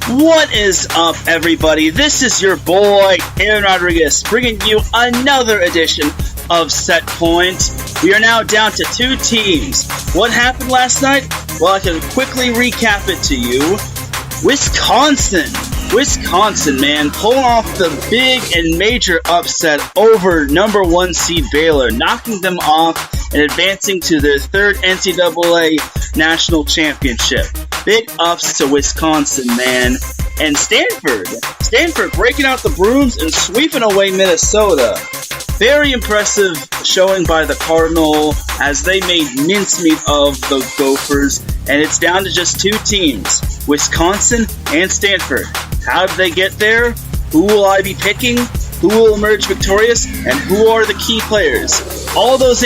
What is up, everybody? This is your boy, Teran Rodriguez, bringing you another edition of Set Point. We are now down to two teams. What happened last night? Well, I can quickly recap it to you. Wisconsin, man, pulling off the big and major upset over number one seed Baylor, knocking them off and advancing to their third NCAA national championship. Big ups to Wisconsin, man. And Stanford breaking out the brooms and sweeping away Minnesota. Very impressive showing by the Cardinal as they made mincemeat of the Gophers, and it's down to just two teams, Wisconsin and Stanford. How did they get there? Who will I be picking? Who will emerge victorious? And who are the key players? All those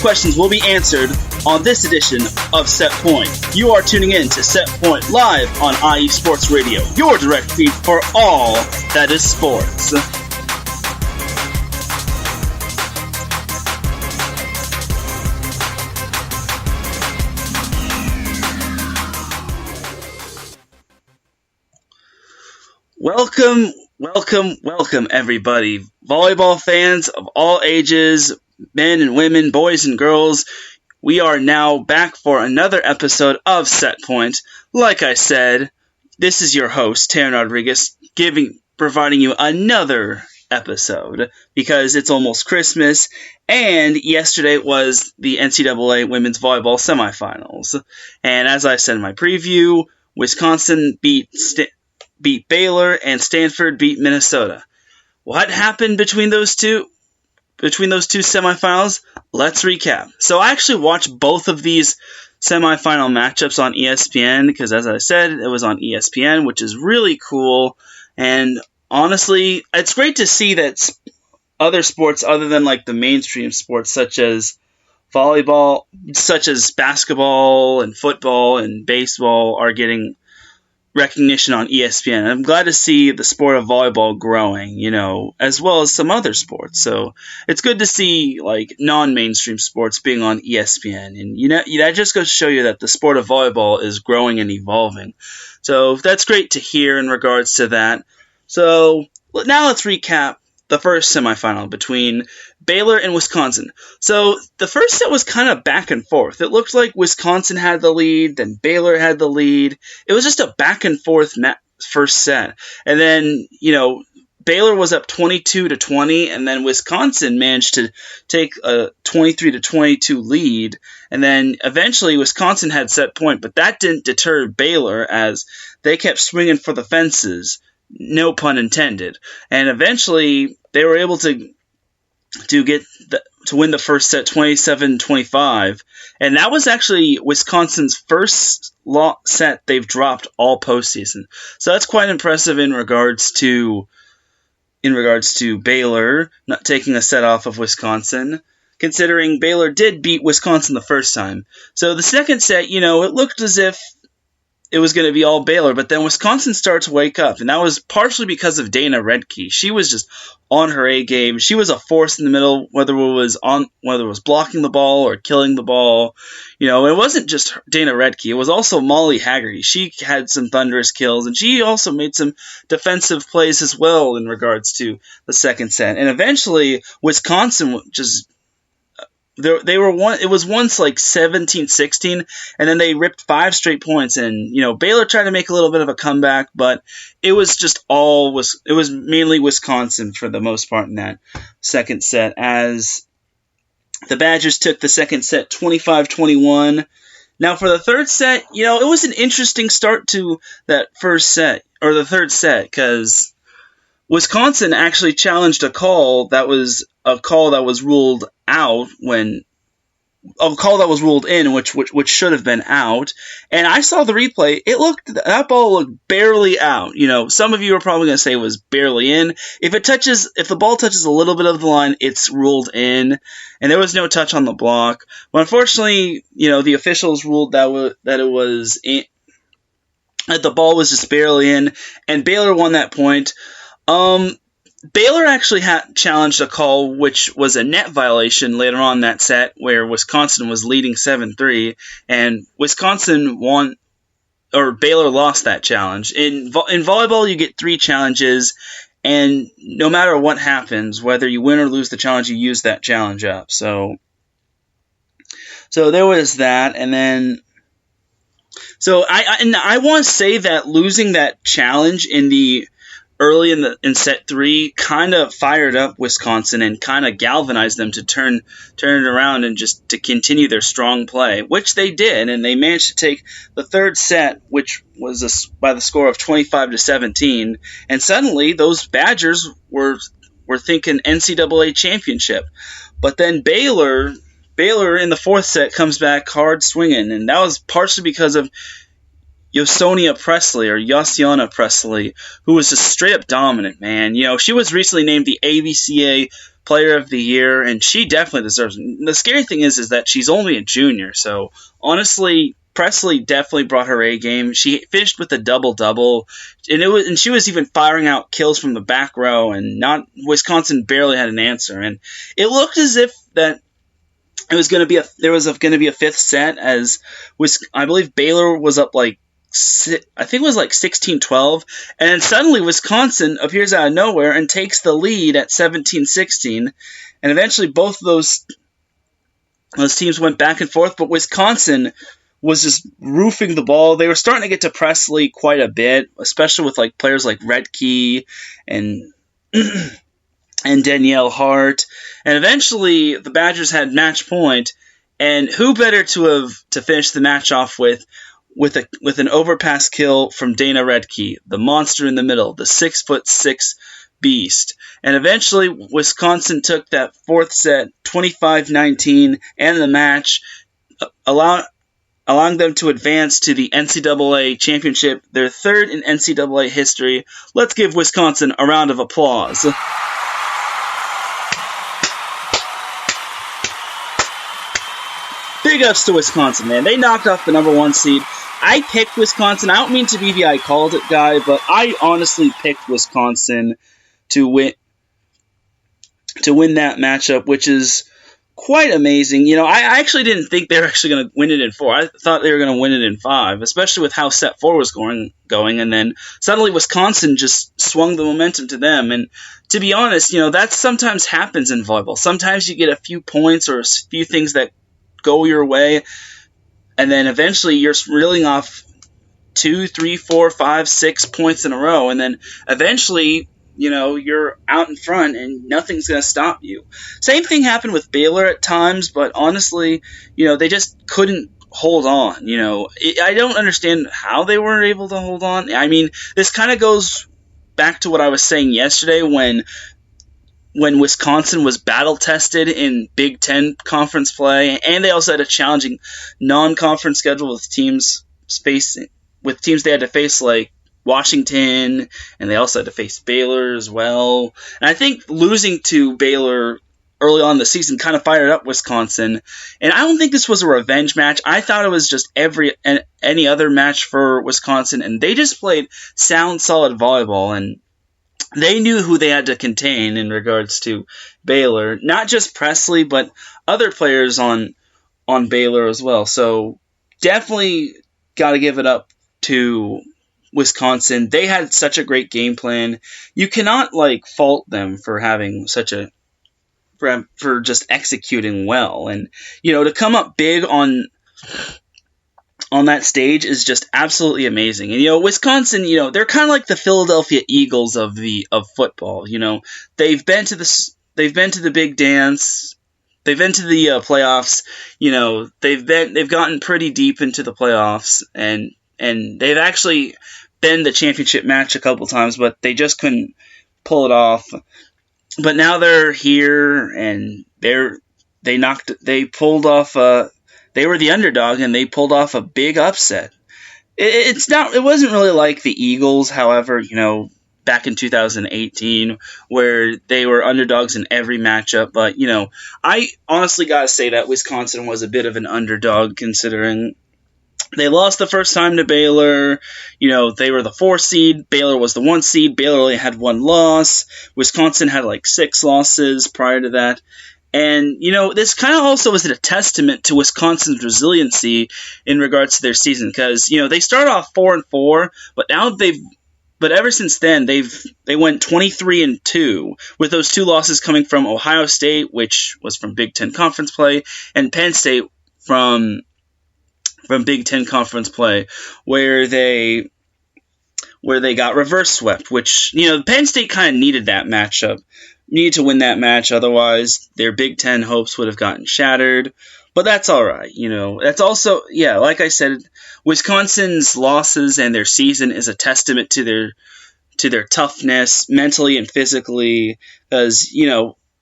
questions will be answered on this edition of Set Point. You are tuning in to Set Point live on IE Sports Radio, your direct feed for all that is sports. Welcome, everybody. Volleyball fans of all ages, men and women, boys and girls. We are now back for another episode of Set Point. Like I said, this is your host, Teran Rodriguez, providing you another episode because it's almost Christmas, and yesterday was the NCAA Women's Volleyball Semifinals. And as I said in my preview, Wisconsin beat Baylor and Stanford beat Minnesota. What happened between those two semifinals? Let's recap. So I actually watched both of these semifinal matchups on ESPN because, as I said, it was on ESPN, which is really cool. And honestly, it's great to see that other sports other than like the mainstream sports such as volleyball, such as basketball and football and baseball are getting recognition on ESPN. I'm glad to see the sport of volleyball growing, as well as some other sports. So it's good to see like non-mainstream sports being on ESPN, and that just goes to show you that the sport of volleyball is growing and evolving. So that's great to hear in regards to that. So now let's recap the first semifinal between Baylor and Wisconsin. So the first set was kind of back and forth. It looked like Wisconsin had the lead, then Baylor had the lead. It was just a back and forth first set. And then, Baylor was up 22-20, and then Wisconsin managed to take a 23-22 lead. And then eventually Wisconsin had set point, but that didn't deter Baylor as they kept swinging for the fences. No pun intended. And eventually they were able to win the first set 27-25. And that was actually Wisconsin's first set they've dropped all postseason. So that's quite impressive in regards to Baylor not taking a set off of Wisconsin, considering Baylor did beat Wisconsin the first time. So the second set, it looked as if it was going to be all Baylor, but then Wisconsin started to wake up, and that was partially because of Dana Redke. She was just on her A game. She was a force in the middle, whether it was blocking the ball or killing the ball. It wasn't just Dana Redke. It was also Molly Haggerty. She had some thunderous kills, and she also made some defensive plays as well in regards to the second set. And eventually, Wisconsin just it was once like 17-16, and then they ripped 5 straight points, and Baylor tried to make a little bit of a comeback, but it was mainly Wisconsin for the most part in that second set, as the Badgers took the second set 25-21. Now for the third set, it was an interesting start to that first set, or the third set, because Wisconsin actually challenged a call that was ruled in, which should have been out. And I saw the replay. That ball looked barely out. Some of you are probably going to say it was barely in. If the ball touches a little bit of the line, it's ruled in. And there was no touch on the block. But unfortunately, the officials ruled that it was in, that the ball was just barely in, and Baylor won that point. Baylor actually challenged a call which was a net violation later on that set where Wisconsin was leading 7-3, and Wisconsin won or Baylor lost that challenge. In volleyball, you get 3 challenges, and no matter what happens, whether you win or lose the challenge, you use that challenge up. So there was that, and then so I want to say that losing that challenge early in set 3 kind of fired up Wisconsin and kind of galvanized them to turn it around and just to continue their strong play, which they did, and they managed to take the third set, which was by the score of 25-17, and suddenly those Badgers were thinking NCAA championship. But then Baylor in the fourth set comes back hard swinging, and that was partially because of Yosiana Presley, who was just straight up dominant, man. She was recently named the ABCA Player of the Year, and she definitely deserves it. The scary thing is that she's only a junior, so honestly, Presley definitely brought her A game. She finished with a double-double, and she was even firing out kills from the back row, and Wisconsin barely had an answer. And it looked as if that there was going to be a fifth set, as I believe Baylor was up I think it was 16-12, and then suddenly Wisconsin appears out of nowhere and takes the lead at 17-16, and eventually both of those teams went back and forth, but Wisconsin was just roofing the ball. They were starting to get to Presley quite a bit, especially with players like Redkey and and Danielle Hart, and eventually the Badgers had match point, and who better to finish the match off with an overpass kill from Dana Redkey, the monster in the middle, the 6'6" beast. And eventually Wisconsin took that fourth set 25-19 and the match, allowing them to advance to the NCAA championship, their third in NCAA history. Let's give Wisconsin a round of applause. Big ups to Wisconsin, man. They knocked off the number 1 seed. I picked Wisconsin. I don't mean to be the I called it guy, but I honestly picked Wisconsin to win that matchup, which is quite amazing. I actually didn't think they were actually going to win it in 4. I thought they were going to win it in 5, especially with how set 4 was going, and then suddenly Wisconsin just swung the momentum to them. And to be honest, that sometimes happens in volleyball. Sometimes you get a few points or a few things that go your way, and then eventually you're reeling off 2, 3, 4, 5, 6 points in a row, and then eventually, you're out in front and nothing's going to stop you. Same thing happened with Baylor at times, but honestly, they just couldn't hold on. I don't understand how they weren't able to hold on. I mean, this kind of goes back to what I was saying yesterday when Wisconsin was battle-tested in Big Ten conference play, and they also had a challenging non-conference schedule with teams they had to face like Washington, and they also had to face Baylor as well. And I think losing to Baylor early on in the season kind of fired up Wisconsin. And I don't think this was a revenge match. I thought it was just any other match for Wisconsin, and they just played sound, solid volleyball, and they knew who they had to contain in regards to Baylor. Not just Presley, but other players on Baylor as well. So definitely got to give it up to Wisconsin. They had such a great game plan. You cannot fault them for having for just executing well. And to come up big on that stage is just absolutely amazing. And Wisconsin, they're kind of like the Philadelphia Eagles of football. They've been to the big dance. They've been to the playoffs. They've gotten pretty deep into the playoffs, and they've actually been the championship match a couple times, but they just couldn't pull it off. But now they're here, and they pulled off. They were the underdog, and they pulled off a big upset. It wasn't really like the Eagles, however, back in 2018, where they were underdogs in every matchup. But, I honestly got to say that Wisconsin was a bit of an underdog, considering they lost the first time to Baylor. They were the 4 seed. Baylor was the 1 seed. Baylor only had 1 loss. Wisconsin had 6 losses prior to that. And, this kind of also is a testament to Wisconsin's resiliency in regards to their season, because, they started off 4-4, but ever since then, they went 23-2, with those 2 losses coming from Ohio State, which was from Big Ten Conference play, and Penn State from Big Ten Conference play, where they got reverse swept, which, Penn State kind of needed that matchup. Needed to win that match, otherwise their Big Ten hopes would have gotten shattered. But that's all right, That's also, like I said, Wisconsin's losses and their season is a testament to their toughness, mentally and physically, because,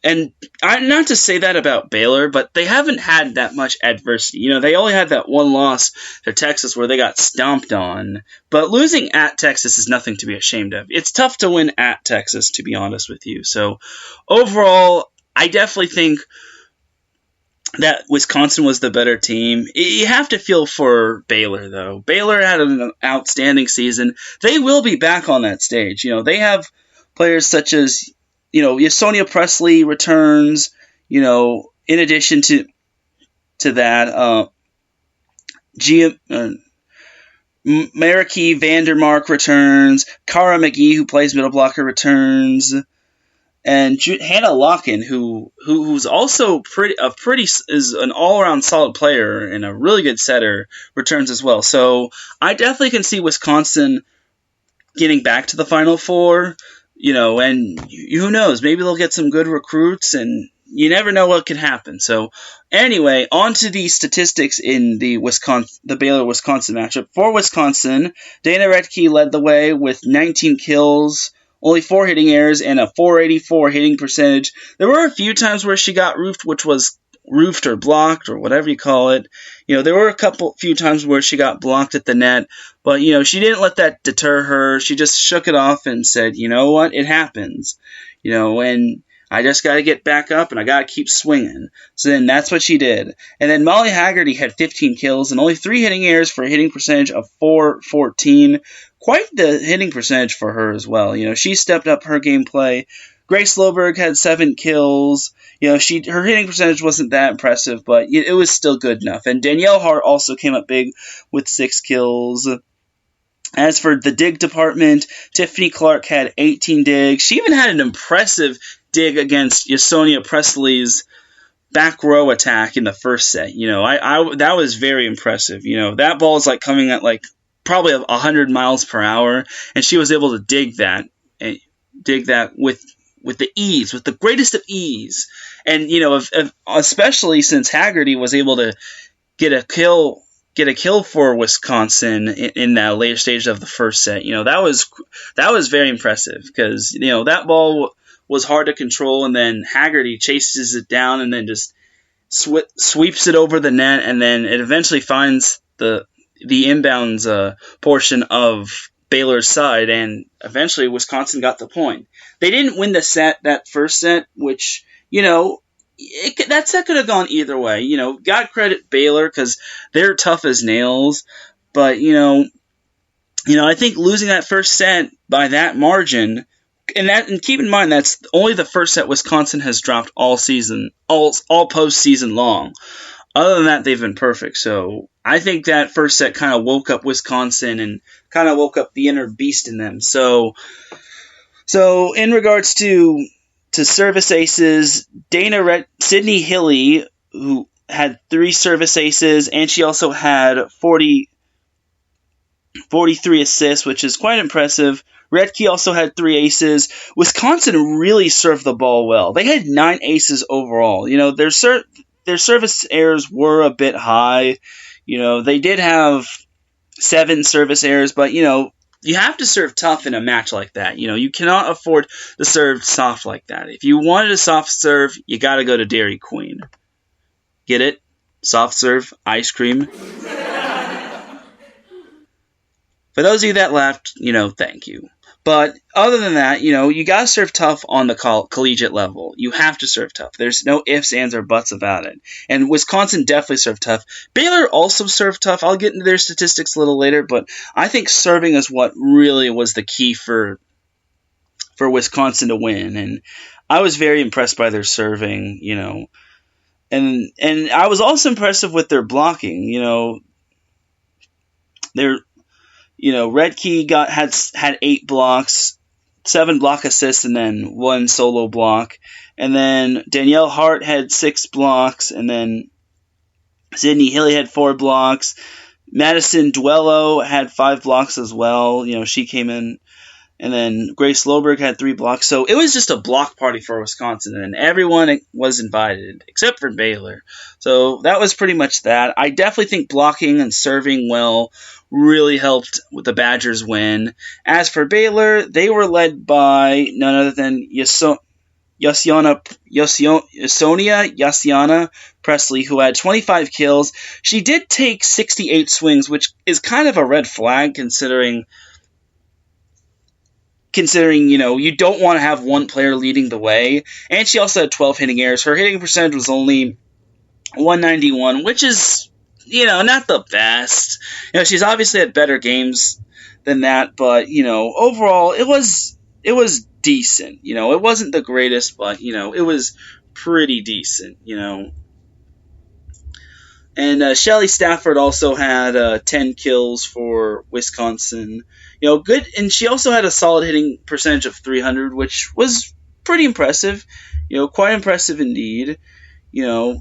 and not to say that about Baylor, but they haven't had that much adversity. They only had that one loss to Texas where they got stomped on. But losing at Texas is nothing to be ashamed of. It's tough to win at Texas, to be honest with you. So overall, I definitely think that Wisconsin was the better team. You have to feel for Baylor, though. Baylor had an outstanding season. They will be back on that stage. They have players such as Yasonia Presley returns, in addition to that, Mariki Vandermark returns, Cara McGee, who plays middle blocker, returns, and Hannah Locken, who's also is an all-around solid player and a really good setter, returns as well. So I definitely can see Wisconsin getting back to the Final Four. And who knows, maybe they'll get some good recruits, and you never know what could happen. So anyway, on to the statistics in the Baylor-Wisconsin matchup. For Wisconsin, Dana Rettke led the way with 19 kills, only 4 hitting errors, and a .484 hitting percentage. There were a few times where she got roofed or blocked or whatever you call it. There were few times where she got blocked at the net, but, she didn't let that deter her. She just shook it off and said, you know what, it happens, and I just got to get back up and I got to keep swinging. So then that's what she did. And then Molly Haggerty had 15 kills and only 3 hitting errors for a hitting percentage of .414. Quite the hitting percentage for her as well. She stepped up her gameplay. Grace Loberg had 7 kills. Her hitting percentage wasn't that impressive, but it was still good enough. And Danielle Hart also came up big with 6 kills. As for the dig department, Tiffany Clark had 18 digs. She even had an impressive dig against Yasonia Presley's back row attack in the first set. That was very impressive. That ball is coming at probably 100 miles per hour, and she was able to dig that with the ease, with the greatest of ease. And, especially since Haggerty was able to get a kill for Wisconsin in that later stage of the first set. That was very impressive because, that ball was hard to control, and then Haggerty chases it down and then just sweeps it over the net, and then it eventually finds the inbounds portion of Baylor's side, and eventually Wisconsin got the point. They didn't win that first set, which, that set could have gone either way. God credit Baylor because they're tough as nails, but, I think losing that first set by that margin, and keep in mind that's only the first set Wisconsin has dropped all season, all postseason long. Other than that, they've been perfect. So I think that first set kind of woke up Wisconsin and kind of woke up the inner beast in them. So in regards to service aces, Sydney Hilly, who had 3 service aces, and she also had 43 assists, which is quite impressive. Rettke also had 3 aces. Wisconsin really served the ball well. They had 9 aces overall. Their service errors were a bit high. They did have 7 service errors, but, you have to serve tough in a match like that. You cannot afford to serve soft like that. If you wanted a soft serve, you got to go to Dairy Queen. Get it? Soft serve, ice cream. For those of you that laughed, thank you. But other than that, you got to serve tough on the collegiate level. You have to serve tough. There's no ifs, ands, or buts about it. And Wisconsin definitely served tough. Baylor also served tough. I'll get into their statistics a little later, but I think serving is what really was the key for Wisconsin to win. And I was very impressed by their serving, and I was also impressive with their blocking. Their Redkey had 8 blocks, 7 block assists, and then 1 solo block. And then Danielle Hart had 6 blocks, and then Sydney Hilly had 4 blocks. Madison Duello had 5 blocks as well. She came in. And then Grace Loberg had 3 blocks. So it was just a block party for Wisconsin, and everyone was invited, except for Baylor. So that was pretty much that. I definitely think blocking and serving well really helped with the Badgers win. As for Baylor, they were led by none other than Yassiana Presley, who had 25 kills. She did take 68 swings, which is kind of a red flag considering you don't want to have one player leading the way. And she also had 12 hitting errors. Her hitting percentage was only 191, which is, not the best. She's obviously had better games than that, but, overall, it was decent. It wasn't the greatest, but, it was pretty decent, And Shelley Stafford also had 10 kills for Wisconsin. Good, and she also had a solid hitting percentage of 300, which was pretty impressive. Quite impressive indeed. Yeah,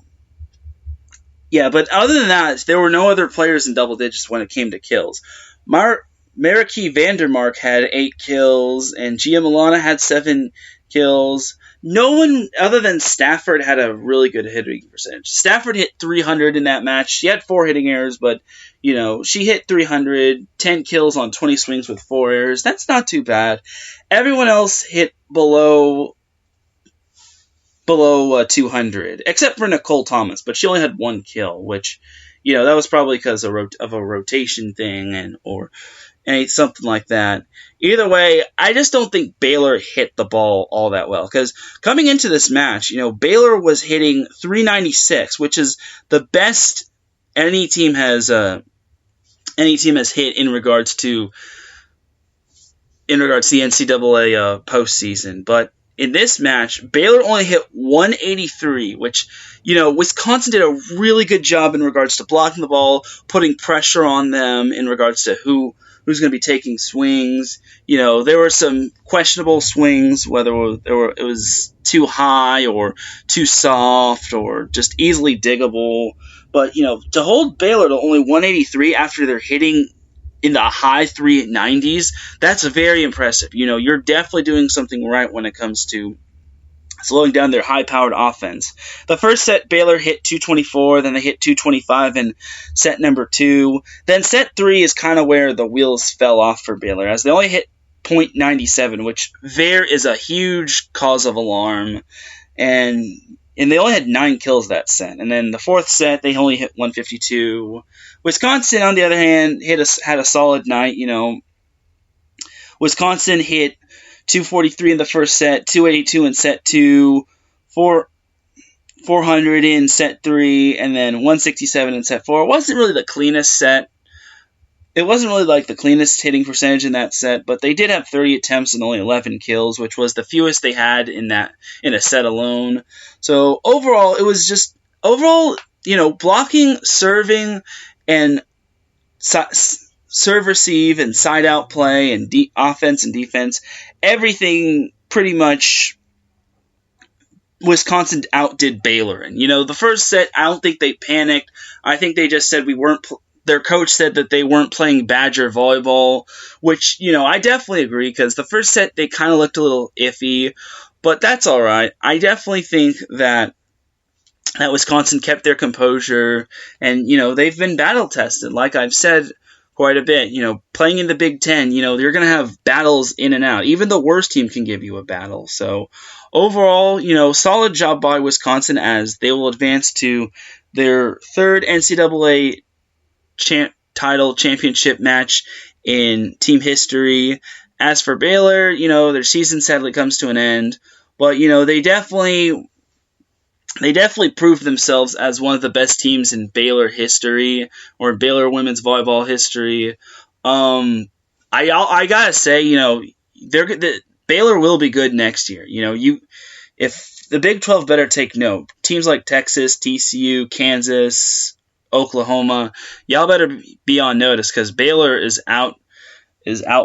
but other than that, there were no other players in double digits when it came to kills. Mariki Vandermark had 8 kills, and Gia Milana had 7 kills. No one other than Stafford had a really good hitting percentage. Stafford hit 300 in that match. She had 4 hitting errors, but, she hit 300, 10 kills on 20 swings with 4 errors. That's not too bad. Everyone else hit below 200, except for Nicole Thomas, but she only had 1 kill, which, that was probably because of a rotation thing or something like that. Either way, I just don't think Baylor hit the ball all that well. Because coming into this match, Baylor was hitting 396, which is the best any team has hit in regards to the NCAA postseason. But in this match, Baylor only hit 183, which, Wisconsin did a really good job in regards to blocking the ball, putting pressure on them in regards to who's going to be taking swings. There were some questionable swings, whether it was too high or too soft or just easily diggable. But, to hold Baylor to only 183 after they're hitting in the high 390s, that's very impressive. You're definitely doing something right when it comes to slowing down their high-powered offense. The first set, Baylor hit 224, then they hit 225 in set number 2. Then set 3 is kind of where the wheels fell off for Baylor, as they only hit .97, which there is a huge cause of alarm, and they only had 9 kills that set. And then the fourth set, they only hit 152. Wisconsin, on the other hand, had a solid night. Wisconsin hit 243 in the first set, 282 in set 2, 400 in set 3, and then 167 in set 4. It wasn't really the cleanest set. It wasn't really like the cleanest hitting percentage in that set, but they did have 30 attempts and only 11 kills, which was the fewest they had in a set alone. So overall, it was just blocking, serving, and serve receive and side out play and offense and defense, everything pretty much Wisconsin outdid Baylor. And the first set, I don't think they panicked. I think they just said their coach said that they weren't playing Badger volleyball, which I definitely agree, because the first set they kind of looked a little iffy, but that's all right. I definitely think that Wisconsin kept their composure, and they've been battle tested, like I've said quite a bit. Playing in the Big Ten, you're going to have battles in and out. Even the worst team can give you a battle. So overall, solid job by Wisconsin, as they will advance to their third NCAA title championship match in team history. As for Baylor, their season sadly comes to an end, but they definitely proved themselves as one of the best teams in Baylor history, or Baylor women's volleyball history. I gotta say, Baylor will be good next year. if the Big 12 better take note. Teams like Texas, TCU, Kansas, Oklahoma, y'all better be on notice because Baylor is out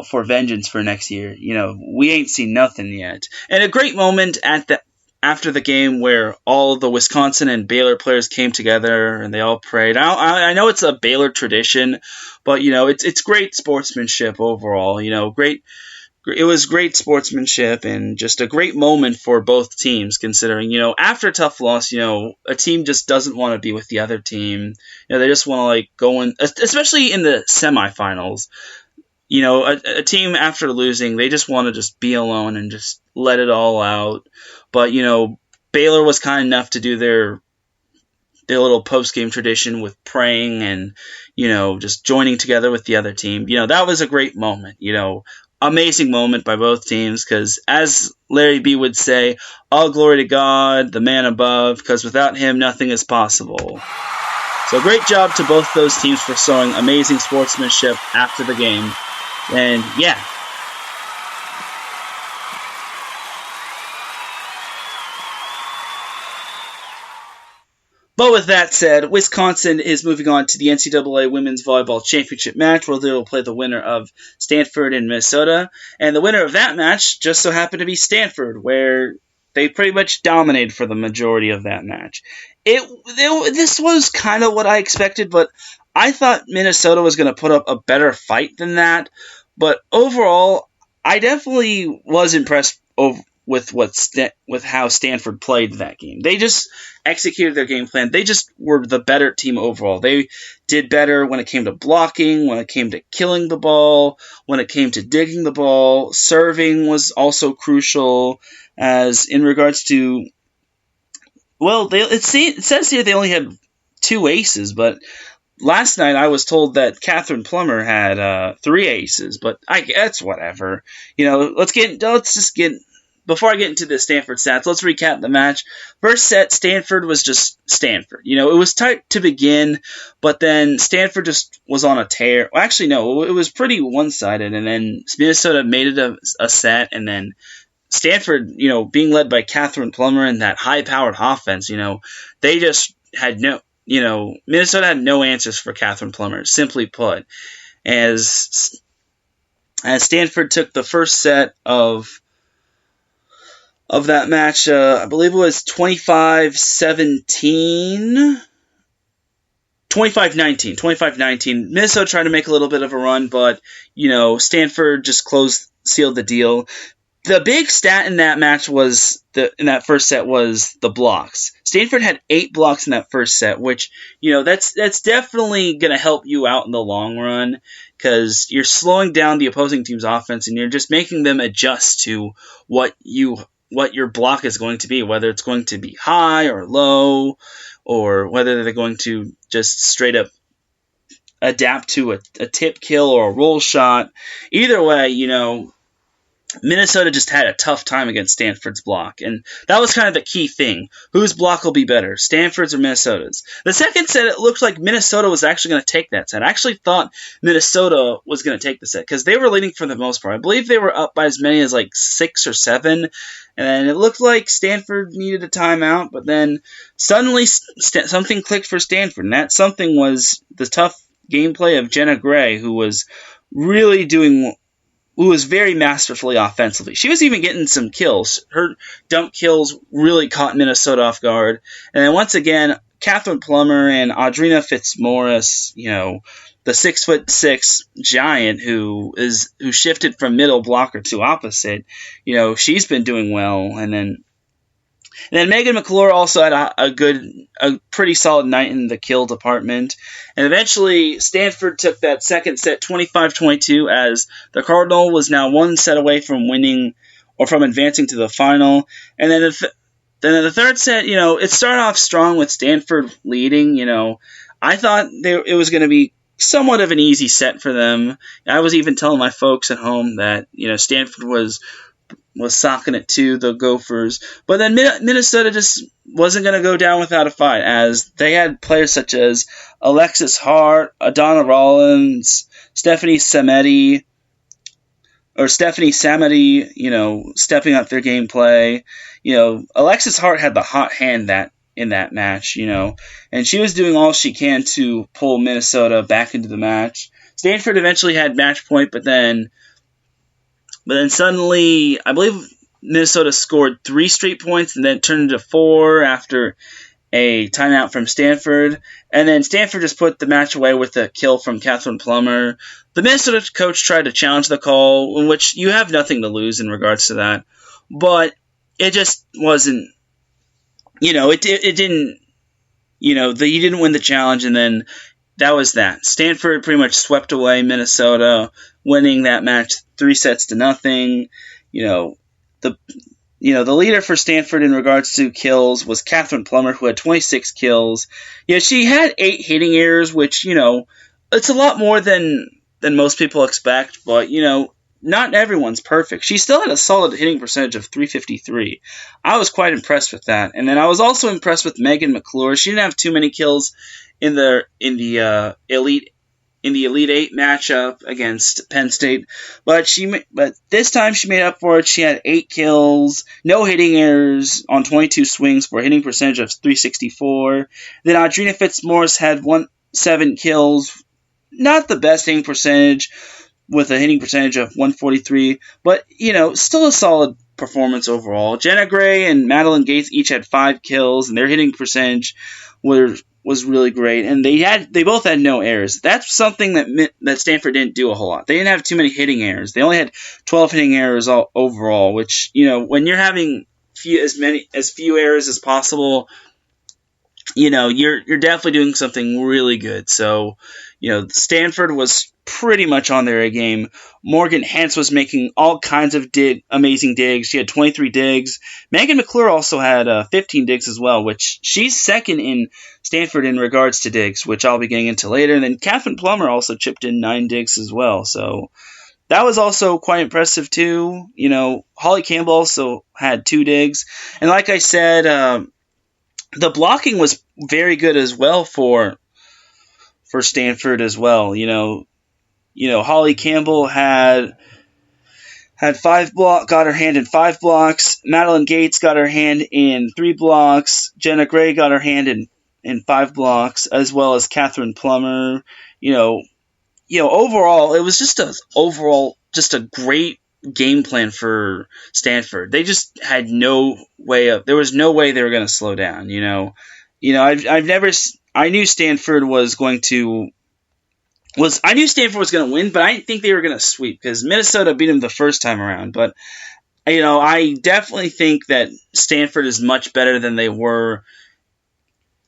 for vengeance for next year. We ain't seen nothing yet. And a great moment after the game where all the Wisconsin and Baylor players came together and they all prayed. I know it's a Baylor tradition, but it's great sportsmanship overall. It was great sportsmanship and just a great moment for both teams, considering, after a tough loss, a team just doesn't want to be with the other team. They just want to go in, especially in the semifinals. A team after losing, they just want to just be alone and just let it all out. But, Baylor was kind enough to do their little post-game tradition with praying and, just joining together with the other team. That was a great moment, amazing moment by both teams because, as Larry B. would say, all glory to God, the man above, because without him, nothing is possible. So great job to both those teams for showing amazing sportsmanship after the game. And yeah. But with that said, Wisconsin is moving on to the NCAA Women's Volleyball Championship match, where they will play the winner of Stanford and Minnesota. And the winner of that match just so happened to be Stanford, where they pretty much dominated for the majority of that match. This was kind of what I expected, but I thought Minnesota was going to put up a better fight than that. But overall, I definitely was impressed with how Stanford played that game. They just executed their game plan. They just were the better team overall. They did better when it came to blocking, when it came to killing the ball, when it came to digging the ball. Serving was also crucial, as in regards to, well, it says here they only had 2 aces, but last night I was told that Catherine Plummer had 3 aces, but that's whatever. Before I get into the Stanford stats, let's recap the match. First set, Stanford was just Stanford. It was tight to begin, but then Stanford just was on a tear. Well, actually, no, it was pretty one-sided, and then Minnesota made it a set, and then Stanford, being led by Catherine Plummer and that high-powered offense, they just had Minnesota had no answers for Catherine Plummer, simply put. As Stanford took the first set of that match, I believe it was 25-17, 25-19. Minnesota tried to make a little bit of a run, but, Stanford just sealed the deal. The big stat in that match in that first set was the blocks. Stanford had 8 blocks in that first set, which, that's definitely going to help you out in the long run, because you're slowing down the opposing team's offense and you're just making them adjust to what your block is going to be, whether it's going to be high or low, or whether they're going to just straight up adapt to a tip kill or a roll shot. Either way, Minnesota just had a tough time against Stanford's block, and that was kind of the key thing. Whose block will be better, Stanford's or Minnesota's? The second set, it looked like Minnesota was actually going to take that set. I actually thought Minnesota was going to take the set, because they were leading for the most part. I believe they were up by as many as 6 or 7, and it looked like Stanford needed a timeout, but then suddenly something clicked for Stanford, and that something was the tough gameplay of Jenna Gray, who was very masterfully offensively. She was even getting some kills. Her dump kills really caught Minnesota off guard. And then once again, Catherine Plummer and Audrina Fitzmaurice, the 6'6" giant who shifted from middle blocker to opposite, she's been doing well. And then Megan McClure also had a pretty solid night in the kill department. And eventually, Stanford took that second set 25-22, as the Cardinal was now 1 set away from winning or from advancing to the final. And then in the third set, it started off strong with Stanford leading. I thought it was going to be somewhat of an easy set for them. I was even telling my folks at home that, Stanford was socking it to the Gophers. But then Minnesota just wasn't going to go down without a fight, as they had players such as Alexis Hart, Adana Rollins, Stephanie Samedi, or Stephanie Samity, stepping up their gameplay. Alexis Hart had the hot hand in that match, and she was doing all she can to pull Minnesota back into the match. Stanford eventually had match point, but then suddenly, I believe Minnesota scored 3 straight points and then turned into 4 after a timeout from Stanford. And then Stanford just put the match away with a kill from Catherine Plummer. The Minnesota coach tried to challenge the call, in which you have nothing to lose in regards to that. But it just wasn't, it didn't, you didn't win the challenge, and then that was that. Stanford pretty much swept away Minnesota, winning that match 3-0. The leader for Stanford in regards to kills was Catherine Plummer, who had 26 kills. She had 8 hitting errors, which, it's a lot more than most people expect, but, not everyone's perfect. She still had a solid hitting percentage of .353. I was quite impressed with that. And then I was also impressed with Megan McClure. She didn't have too many kills in the Elite 8 matchup against Penn State, but this time she made up for it. She had 8 kills, no hitting errors on 22 swings for a hitting percentage of .364. Then Audrina Fitzmaurice had 7 kills, not the best hitting percentage, with a hitting percentage of .143, but still a solid performance overall. Jenna Gray and Madeline Gates each had 5 kills, and their hitting percentage was really great, and they both had no errors. That's something that Stanford didn't do a whole lot. They didn't have too many hitting errors. They only had 12 hitting errors overall, which when you're having as few errors as possible, you're definitely doing something really good. So Stanford was pretty much on their A game. Morgan Hance was making all kinds of amazing digs. She had 23 digs. Megan McClure also had 15 digs as well, which she's second in Stanford in regards to digs, which I'll be getting into later. And then Catherine Plummer also chipped in 9 digs as well. So that was also quite impressive too. Holly Campbell also had 2 digs. And like I said, the blocking was very good as well for Stanford as well. Holly Campbell had 5 got her hand in 5 blocks. Madeline Gates got her hand in 3 blocks. Jenna Gray got her hand in 5 blocks, as well as Catherine Plummer. Overall, it was just a great game plan for Stanford. They just had there was no way they were going to slow down. I knew Stanford was going to win, but I didn't think they were going to sweep because Minnesota beat them the first time around. But I definitely think that Stanford is much better than they were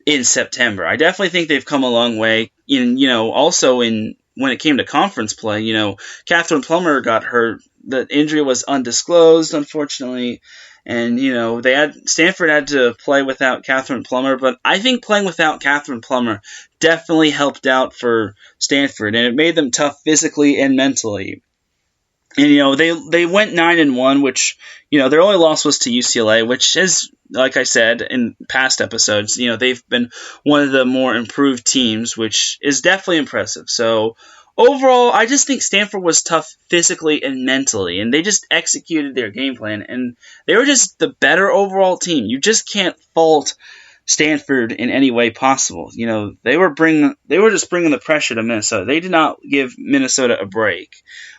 in September. I definitely think they've come a long way. Also when it came to conference play, Catherine Plummer got hurt. The injury was undisclosed, unfortunately. And, Stanford had to play without Catherine Plummer, but I think playing without Catherine Plummer definitely helped out for Stanford, and it made them tough physically and mentally. And, they went 9-1, which, their only loss was to UCLA, which is, like I said in past episodes, they've been one of the more improved teams, which is definitely impressive. So, overall, I just think Stanford was tough physically and mentally, and they just executed their game plan, and they were just the better overall team. You just can't fault Stanford in any way possible. They were just bringing the pressure to Minnesota. They did not give Minnesota a break,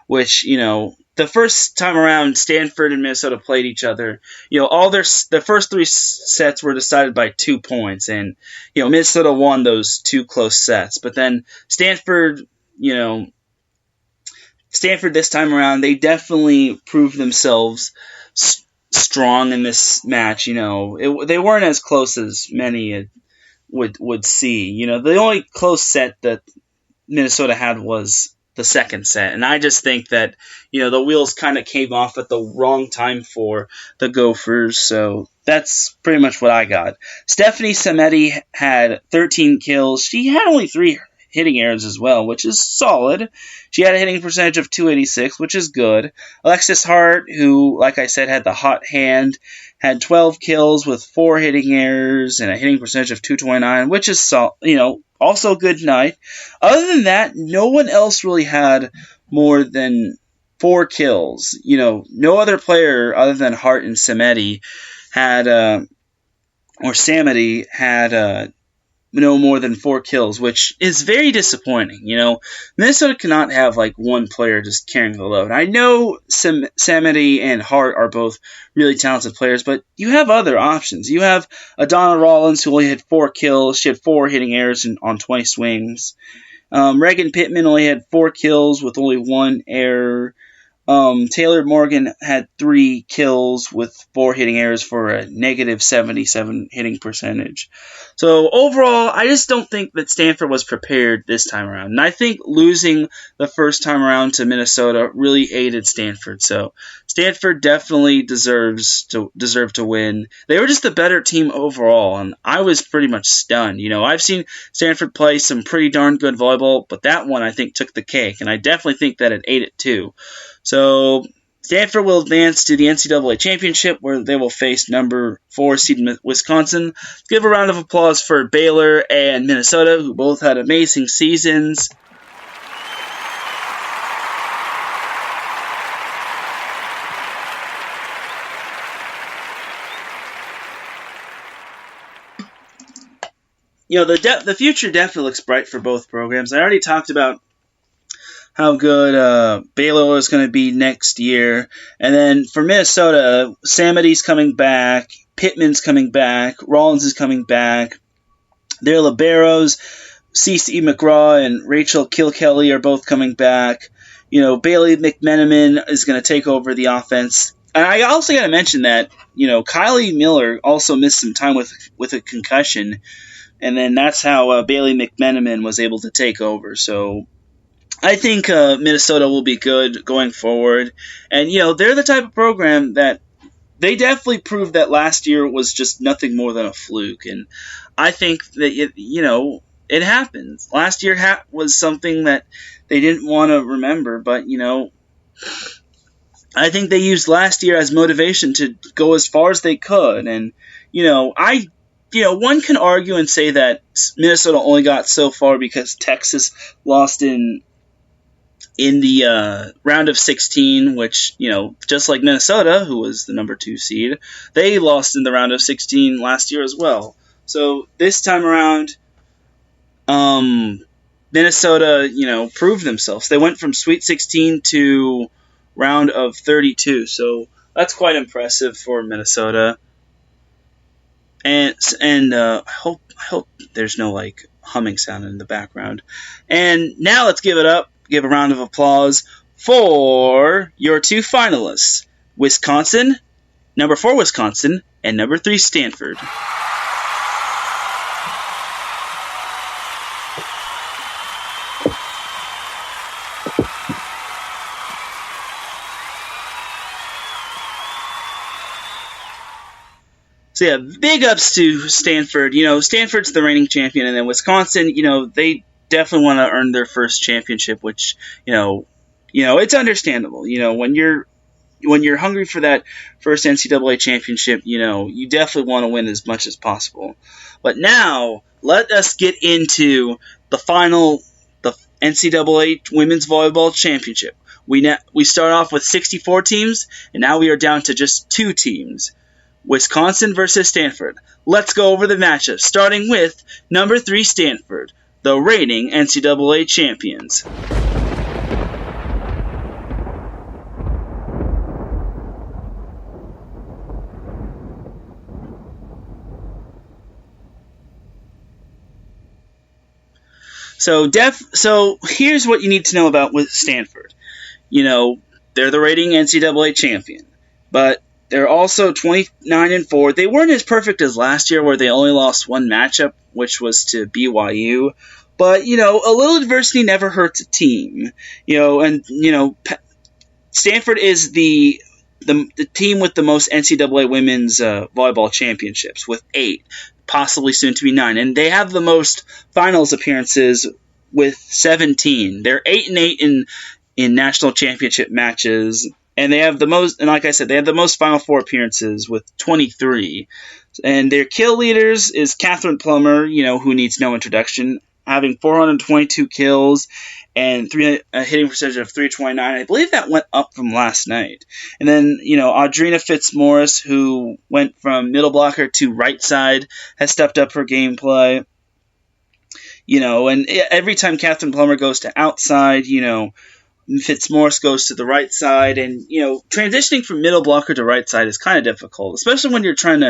which, the first time around Stanford and Minnesota played each other, the first 3 sets were decided by 2 points, and, Minnesota won those 2 close sets. But then Stanford this time around, they definitely proved themselves strong in this match. They weren't as close as many would see. The only close set that Minnesota had was the second set, and I just think that the wheels kind of came off at the wrong time for the Gophers. So that's pretty much what I got. Stephanie Sameti had 13 kills. She had only 3 hitting errors as well, which is solid. She had a hitting percentage of .286, which is good. Alexis Hart, who, like I said, had the hot hand, had 12 kills with 4 hitting errors and a hitting percentage of .229, which is also good night. Other than that, no one else really had more than 4 kills. No other player other than Hart and Samedi had, no more than 4 kills, which is very disappointing. Minnesota cannot have one player just carrying the load. I know Samedi and Hart are both really talented players, but you have other options. You have Adana Rollins, who only had 4 kills. She had 4 hitting errors on 20 swings. Reagan Pittman only had 4 kills with only 1 error. Taylor Morgan had 3 kills with 4 hitting errors for a negative 77 hitting percentage. So overall, I just don't think that Stanford was prepared this time around. And I think losing the first time around to Minnesota really aided Stanford. So Stanford definitely deserved to win. They were just the better team overall, and I was pretty much stunned. I've seen Stanford play some pretty darn good volleyball, but that one I think took the cake, and I definitely think that it ate it too. So Stanford will advance to the NCAA Championship, where they will face number 4 seed Wisconsin. Let's give a round of applause for Baylor and Minnesota, who both had amazing seasons. The future definitely looks bright for both programs. I already talked about how good Baylor is going to be next year. And then for Minnesota, Samedi's coming back, Pittman's coming back, Rollins is coming back. Their liberos, CeCe McGraw and Rachel Kilkelly, are both coming back. Bailey McMenamin is going to take over the offense. And I also got to mention that, Kylie Miller also missed some time with a concussion. And then that's how Bailey McMenamin was able to take over. So I think Minnesota will be good going forward. And, they're the type of program that they definitely proved that last year was just nothing more than a fluke. And I think that, it happens. Last year was something that they didn't want to remember. But, I think they used last year as motivation to go as far as they could. And, one can argue and say that Minnesota only got so far because Texas lost in the round of 16, which, just like Minnesota, who was the number 2 seed, they lost in the round of 16 last year as well. So this time around, Minnesota, proved themselves. They went from Sweet 16 to round of 32, so that's quite impressive for Minnesota. And I hope there's no humming sound in the background. And now let's give a round of applause for your 2 finalists, Wisconsin, number 4 Wisconsin, and number 3 Stanford. So yeah, big ups to Stanford. Stanford's the reigning champion, and then Wisconsin, they definitely want to earn their first championship, which, it's understandable. When you're hungry for that first NCAA championship, you definitely want to win as much as possible. But now, let us get into the NCAA Women's Volleyball Championship. We start off with 64 teams, and now we are down to just 2 teams. Wisconsin versus Stanford. Let's go over the matchup, starting with number 3 Stanford, the reigning NCAA champions. So here's what you need to know about with Stanford. They're the reigning NCAA champion, but they're also 29-4. They weren't as perfect as last year, where they only lost 1 matchup, which was to BYU. But, a little adversity never hurts a team. Stanford is the team with the most NCAA women's volleyball championships, with 8, possibly soon to be 9. And they have the most finals appearances with 17. They're 8-8 in national championship matches. And they have the most, and like I said, they have the most Final Four appearances with 23. And their kill leaders is Catherine Plummer, who needs no introduction, having 422 kills. and a hitting percentage of 329. I believe that went up from last night. And then, Audrina Fitzmaurice, who went from middle blocker to right side, has stepped up her gameplay. And every time Catherine Plummer goes to outside, Fitzmaurice goes to the right side. And, transitioning from middle blocker to right side is kind of difficult, especially when you're trying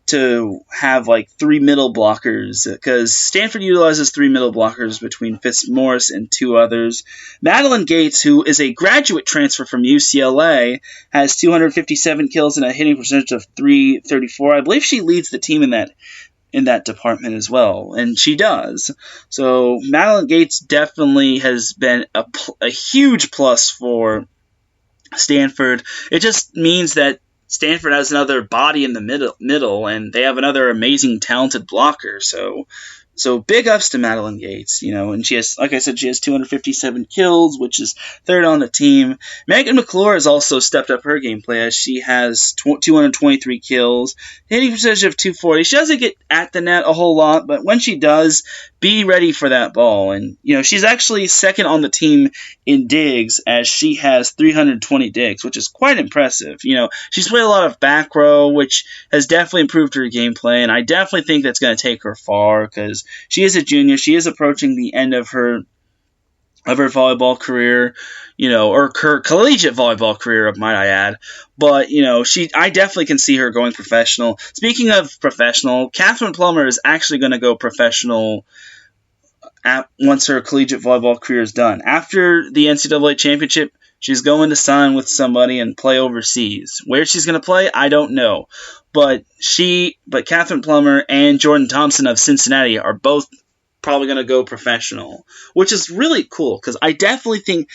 to have like 3 middle blockers, because Stanford utilizes 3 middle blockers between Fitzmaurice and 2 others. Madeline Gates, who is a graduate transfer from UCLA, has 257 kills and a hitting percentage of 334. I believe she leads the team in that department as well, and she does. So Madeline Gates definitely has been a huge plus for Stanford. It just means that Stanford has another body in the middle, and they have another amazing, talented blocker. So big ups to Madeline Gates, and she has, like I said, she has 257 kills, which is third on the team. Megan McClure has also stepped up her gameplay as she has 223 kills, hitting percentage of 240. She doesn't get at the net a whole lot, but when she does, be ready for that ball. And, she's actually second on the team in digs as she has 320 digs, which is quite impressive. She's played a lot of back row, which has definitely improved her gameplay, and I definitely think that's going to take her far because she is a junior. She is approaching the end of her volleyball career, or her collegiate volleyball career, might I add. But, I definitely can see her going professional. Speaking of professional, Catherine Plummer is actually going to go professional once her collegiate volleyball career is done. After the NCAA championship, she's going to sign with somebody and play overseas. Where she's going to play, I don't know. But Catherine Plummer and Jordan Thompson of Cincinnati are both probably going to go professional, which is really cool because I definitely think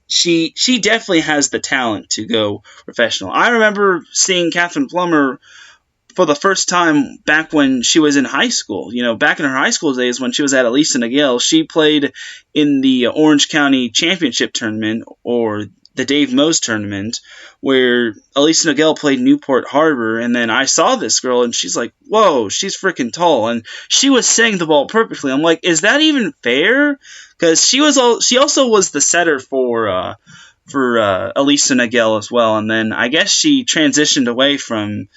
she definitely has the talent to go professional. I remember seeing Catherine Plummer for the first time back when she was in high school. Back in her high school days when she was at Elisa Nagel, she played in the Orange County Championship Tournament, or the Dave Mose tournament, where Elisa Nagel played Newport Harbor, and then I saw this girl, and she's like, whoa, she's freaking tall, and she was setting the ball perfectly. I'm like, is that even fair? Because she also was the setter for Elisa Nagel as well, and then I guess she transitioned away from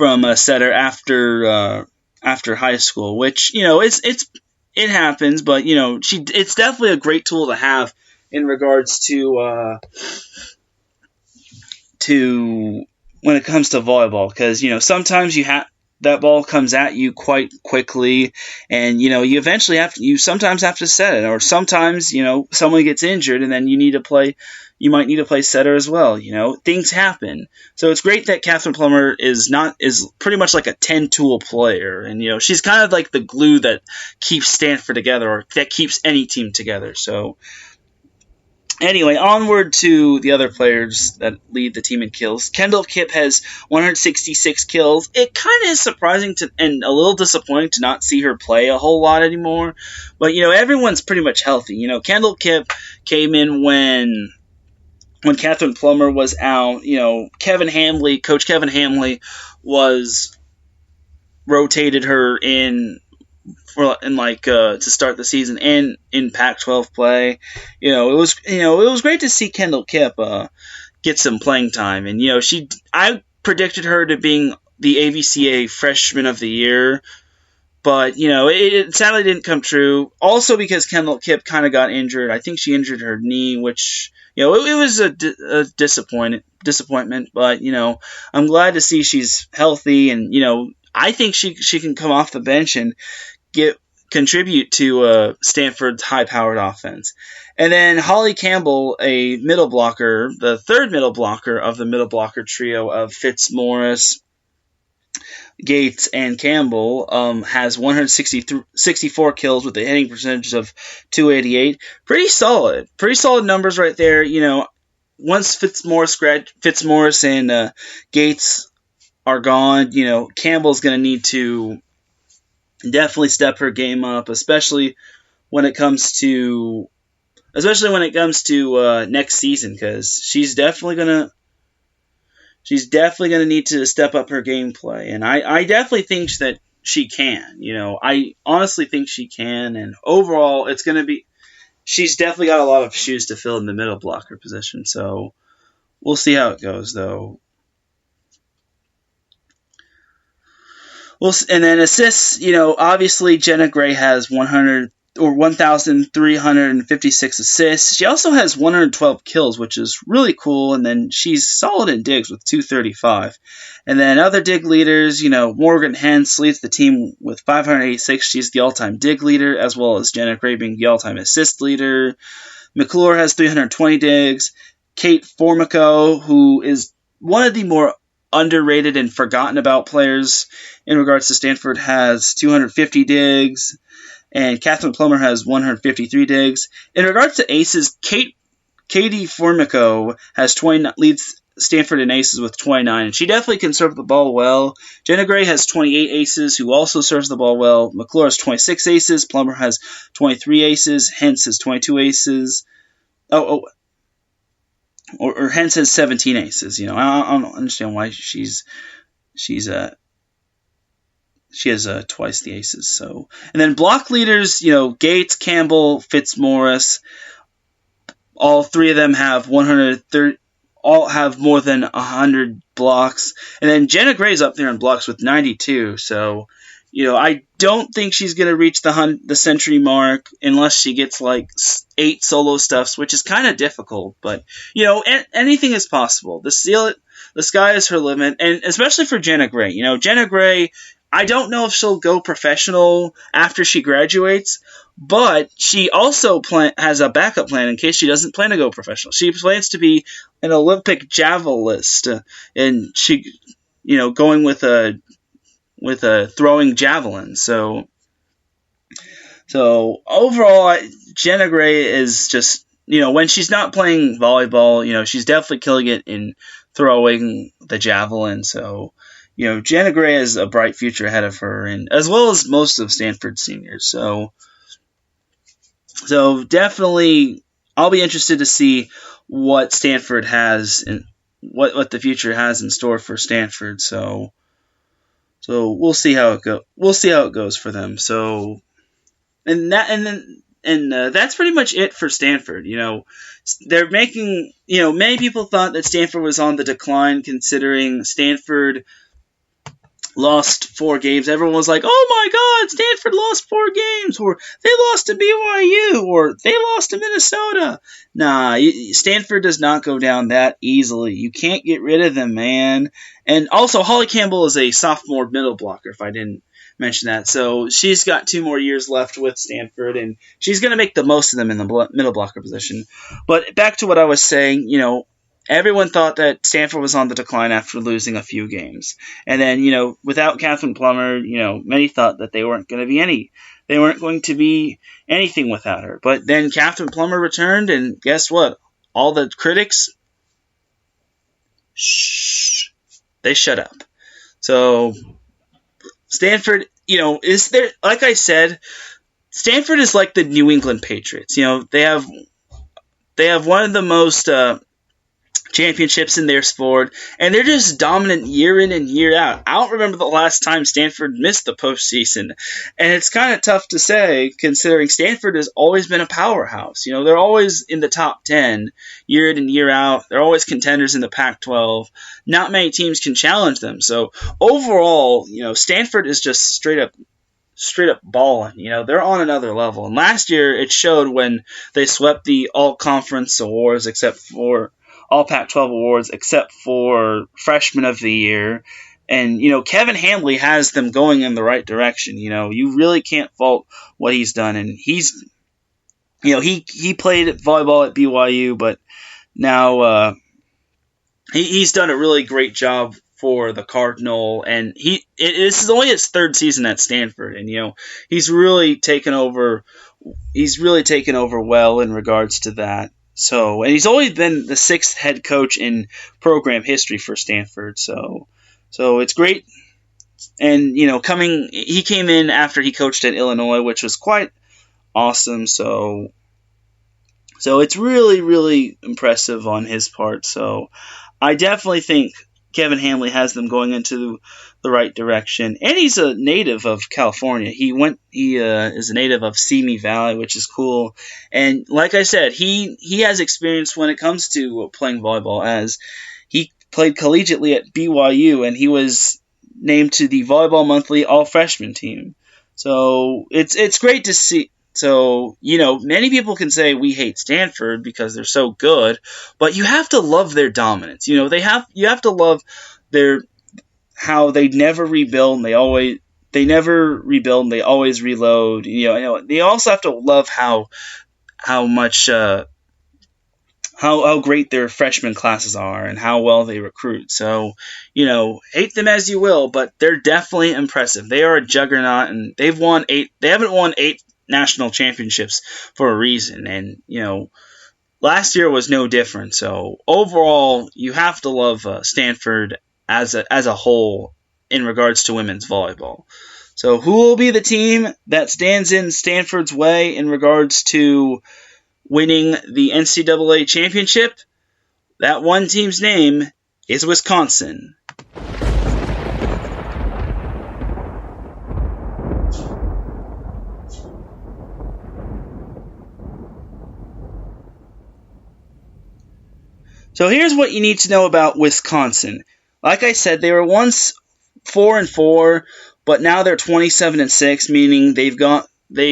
a setter after high school, which it happens, but it's definitely a great tool to have in regards to when it comes to volleyball, because sometimes that ball comes at you quite quickly, and you eventually sometimes have to set it, or sometimes someone gets injured and then you might need to play setter as well. Things happen. So it's great that Catherine Plummer is pretty much like a 10-tool player, and she's kind of like the glue that keeps Stanford together, or that keeps any team together. So anyway, onward to the other players that lead the team in kills. Kendall Kipp has 166 kills. It kind of is surprising and a little disappointing to not see her play a whole lot anymore. But, everyone's pretty much healthy. Kendall Kipp came in when Catherine Plummer was out. Coach Kevin Hamley rotated her in to start the season and in Pac-12 play. It was great to see Kendall Kipp get some playing time, and I predicted her to being the AVCA Freshman of the Year, but it sadly didn't come true. Also because Kendall Kipp kind of got injured. I think she injured her knee, which it was a disappointment. But I'm glad to see she's healthy, and I think she can come off the bench and contribute to Stanford's high-powered offense. And then Holly Campbell, a middle blocker, the third middle blocker of the middle blocker trio of Fitzmaurice, Gates, and Campbell, has 164 kills with a hitting percentage of 288. Pretty solid numbers right there. Once Fitzmaurice and Gates are gone, Campbell's going to need to definitely step her game up, especially when it comes to next season, because she's definitely gonna need to step up her gameplay, and I definitely think that she can. I honestly think she can, and overall it's gonna be she's definitely got a lot of shoes to fill in the middle blocker position. So we'll see how it goes, though. Well, and then assists, obviously Jenna Gray has 1,356 assists. She also has 112 kills, which is really cool. And then she's solid in digs with 235. And then other dig leaders, Morgan Hens leads the team with 586. She's the all-time dig leader, as well as Jenna Gray being the all-time assist leader. McClure has 320 digs. Kate Formico, who is one of the more underrated and forgotten about players in regards to Stanford, has 250 digs, and Catherine Plummer has 153 digs. In regards to aces, Katie Formico has 20, leads Stanford in aces with 29, and she definitely can serve the ball well. Jenna Gray has 28 aces, who also serves the ball well. McClure has 26 aces. Plummer has 23 aces. Hens has 22 aces. Or Hens has 17 aces. I don't understand why she has twice the aces. So, and then block leaders, Gates, Campbell, Fitzmaurice, all three of them have 130. All have more than 100 blocks, and then Jenna Gray's up there in blocks with 92. So, I don't think she's going to reach the century mark unless she gets like 8 solo stuffs, which is kind of difficult. But anything is possible. The sky is her limit, and especially for Jenna Gray. Jenna Gray, I don't know if she'll go professional after she graduates, but she also has a backup plan in case she doesn't plan to go professional. She plans to be an Olympic javelinist, and she, going with a throwing javelin. So overall, Jenna Gray is just, when she's not playing volleyball, she's definitely killing it in throwing the javelin. So, Jenna Gray has a bright future ahead of her, and as well as most of Stanford's seniors. So definitely, I'll be interested to see what Stanford has and what the future has in store for Stanford. So we'll see how it goes. We'll see how it goes for them. So, that's pretty much it for Stanford. They're making. Many people thought that Stanford was on the decline, considering Stanford lost 4 games. Everyone was like, "Oh my God, Stanford lost 4 games," or "They lost to BYU," or "They lost to Minnesota." Nah, Stanford does not go down that easily. You can't get rid of them, man. And also, Holly Campbell is a sophomore middle blocker, if I didn't mention that. So she's got 2 more years left with Stanford, and she's going to make the most of them in the middle blocker position. But back to what I was saying, everyone thought that Stanford was on the decline after losing a few games. And then, without Catherine Plummer, many thought that they weren't going to be anything without her. But then Catherine Plummer returned, and guess what? All the critics, they shut up. So Stanford, is there, like I said, Stanford is like the New England Patriots. They have one of the most championships in their sport, and they're just dominant year in and year out. I don't remember the last time Stanford missed the postseason, and it's kind of tough to say considering Stanford has always been a powerhouse. They're always in the top 10 year in and year out. They're always contenders in the Pac-12. Not many teams can challenge them. So overall, Stanford is just straight up balling. They're on another level. And last year it showed when they swept the all-conference awards all Pac-12 awards except for Freshman of the Year. And, Kevin Hambley has them going in the right direction. You really can't fault what he's done. And he's, he played volleyball at BYU, but now he's done a really great job for the Cardinal. And this is only his 3rd season at Stanford. And, he's really taken over well in regards to that. So, and he's only been the 6th head coach in program history for Stanford. So it's great. And, he came in after he coached at Illinois, which was quite awesome. So it's really, really impressive on his part. So I definitely think Kevin Hamley has them going into the right direction. And he's a native of California. He is a native of Simi Valley, which is cool. And like I said, he has experience when it comes to playing volleyball, as he played collegiately at BYU, and he was named to the Volleyball Monthly All-Freshman team. So it's great to see. So, many people can say we hate Stanford because they're so good, but you have to love their dominance. You have to love how they never rebuild and they never rebuild and they always reload. They also have to love how much how great their freshman classes are and how well they recruit. So, hate them as you will, but they're definitely impressive. They are a juggernaut, and they haven't won 8 national championships for a reason. And, last year was no different. So overall, you have to love Stanford as a whole in regards to women's volleyball. So who will be the team that stands in Stanford's way in regards to winning the NCAA championship? That one team's name is Wisconsin. So here's what you need to know about Wisconsin. Like I said, they were once 4-4, but now they're 27-6, meaning they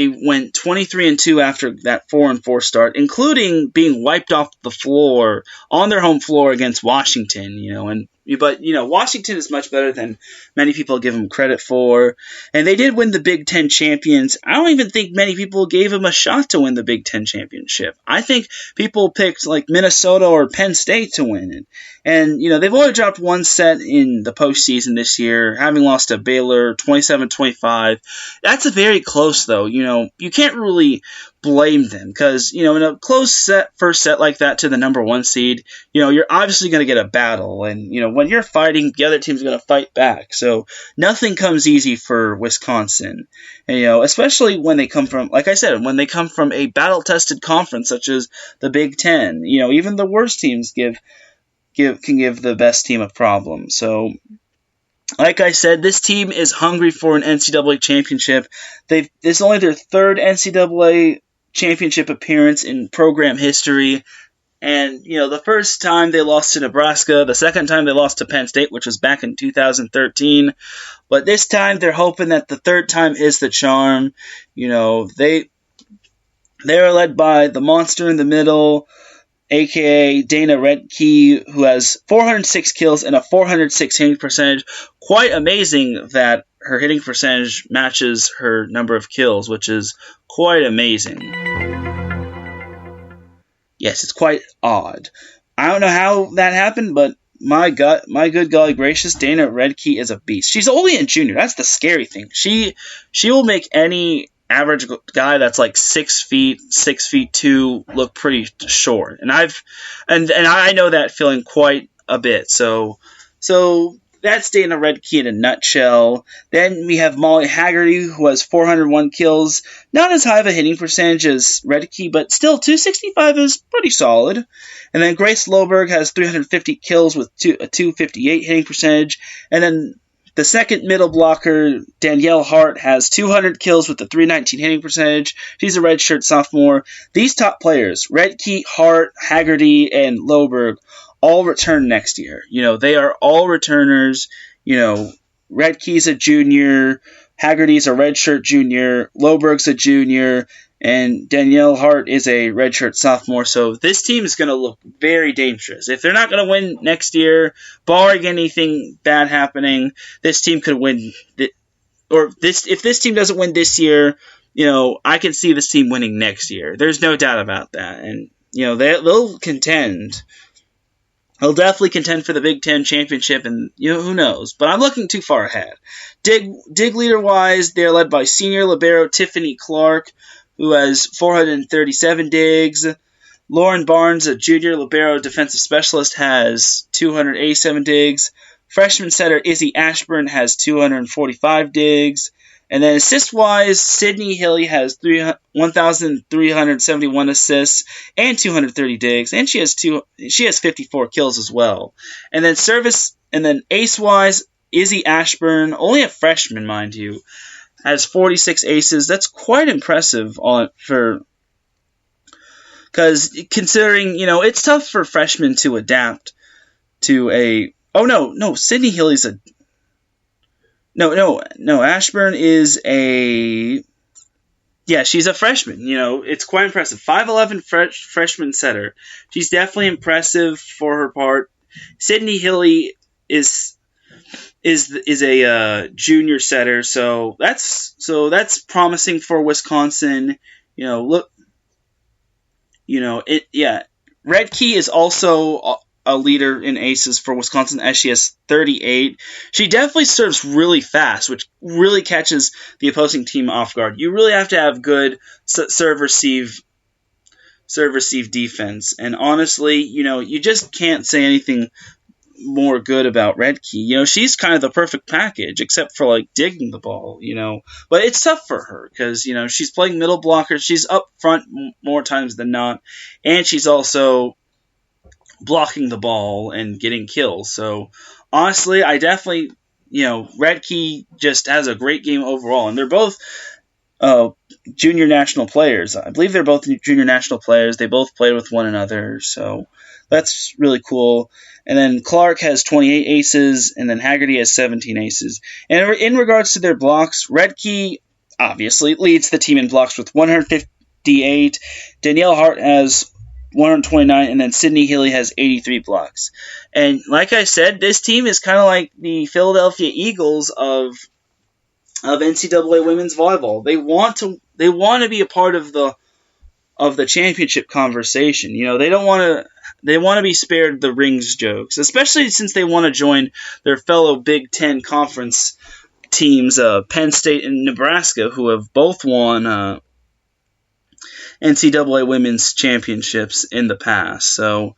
went 23-2 after that 4-4 start, including being wiped off the floor on their home floor against Washington. But Washington is much better than many people give them credit for, and they did win the Big Ten champions. I don't even think many people gave them a shot to win the Big Ten championship. I think people picked like Minnesota or Penn State to win it. And, they've only dropped one set in the postseason this year, having lost to Baylor 27-25. That's a very close, though. You can't really blame them because, in a close first set like that to the number 1 seed, you're obviously going to get a battle. And, when you're fighting, the other team's going to fight back. So nothing comes easy for Wisconsin. And, especially when they come from, like I said, when they come from a battle-tested conference such as the Big Ten. Even the worst teams can give the best team a problem. So, like I said, this team is hungry for an NCAA championship. This is only their 3rd NCAA championship appearance in program history. And, the first time they lost to Nebraska, the second time they lost to Penn State, which was back in 2013. But this time they're hoping that the third time is the charm. They are led by the monster in the middle, a.k.a. Dana Redke, who has 406 kills and a 406 hitting percentage. Quite amazing that her hitting percentage matches her number of kills, which is quite amazing. Yes, it's quite odd. I don't know how that happened, but my good golly gracious, Dana Redke is a beast. She's only a junior. That's the scary thing. She will make any average guy that's like 6 feet, 6'2" look pretty short. And I know that feeling quite a bit. So that's Dana Redke in a nutshell. Then we have Molly Haggerty, who has 401 kills. Not as high of a hitting percentage as Redke, but still 265 is pretty solid. And then Grace Loberg has 350 kills with a 258 hitting percentage. And then the second middle blocker, Danielle Hart, has 200 kills with a 319 hitting percentage. She's a redshirt sophomore. These top players, Redke, Hart, Haggerty, and Loberg, all return next year. They are all returners. Redke's a junior, Haggerty's a redshirt junior, Loberg's a junior, and Danielle Hart is a redshirt sophomore. So this team is going to look very dangerous. If they're not going to win next year, barring anything bad happening, this team could win. If this team doesn't win this year, I can see this team winning next year. There's no doubt about that. And they'll contend. He'll definitely contend for the Big Ten championship, and who knows. But I'm looking too far ahead. Dig leader-wise, they're led by senior libero Tiffany Clark, who has 437 digs. Lauren Barnes, a junior libero defensive specialist, has 287 digs. Freshman setter Izzy Ashburn has 245 digs. And then assist-wise, Sydney Hilly has 1,371 assists and 230 digs, and she has 54 kills as well. And then service And then ace-wise, Izzy Ashburn, only a freshman, mind you, has 46 aces. That's quite impressive because considering, it's tough for freshmen to adapt to a... Oh, no, Sydney Hilly's a... No, Ashburn is a... Yeah, she's a freshman. It's quite impressive. 5'11" freshman setter. She's definitely impressive for her part. Sydney Hilly is a junior setter, so that's promising for Wisconsin. Redkey is also a leader in aces for Wisconsin as she has 38. She definitely serves really fast, which really catches the opposing team off guard. You really have to have good serve receive defense, and honestly, you just can't say anything more good about Redkey. She's kind of the perfect package, except for digging the ball. But it's tough for her because she's playing middle blocker. She's up front more times than not, and she's also blocking the ball and getting kills. So honestly, I definitely, Redkey just has a great game overall, and they're both junior national players. I believe they're both junior national players. They both played with one another, so that's really cool. And then Clark has 28 aces, and then Haggerty has 17 aces. And in regards to their blocks, Redkey obviously leads the team in blocks with 158. Danielle Hart has 129, and then Sydney Hilly has 83 blocks. And like I said, this team is kind of like the Philadelphia Eagles of NCAA women's volleyball. They want to be a part of the championship conversation. They want to be spared the rings jokes, especially since they want to join their fellow Big Ten conference teams, Penn State and Nebraska, who have both won NCAA women's championships in the past. So,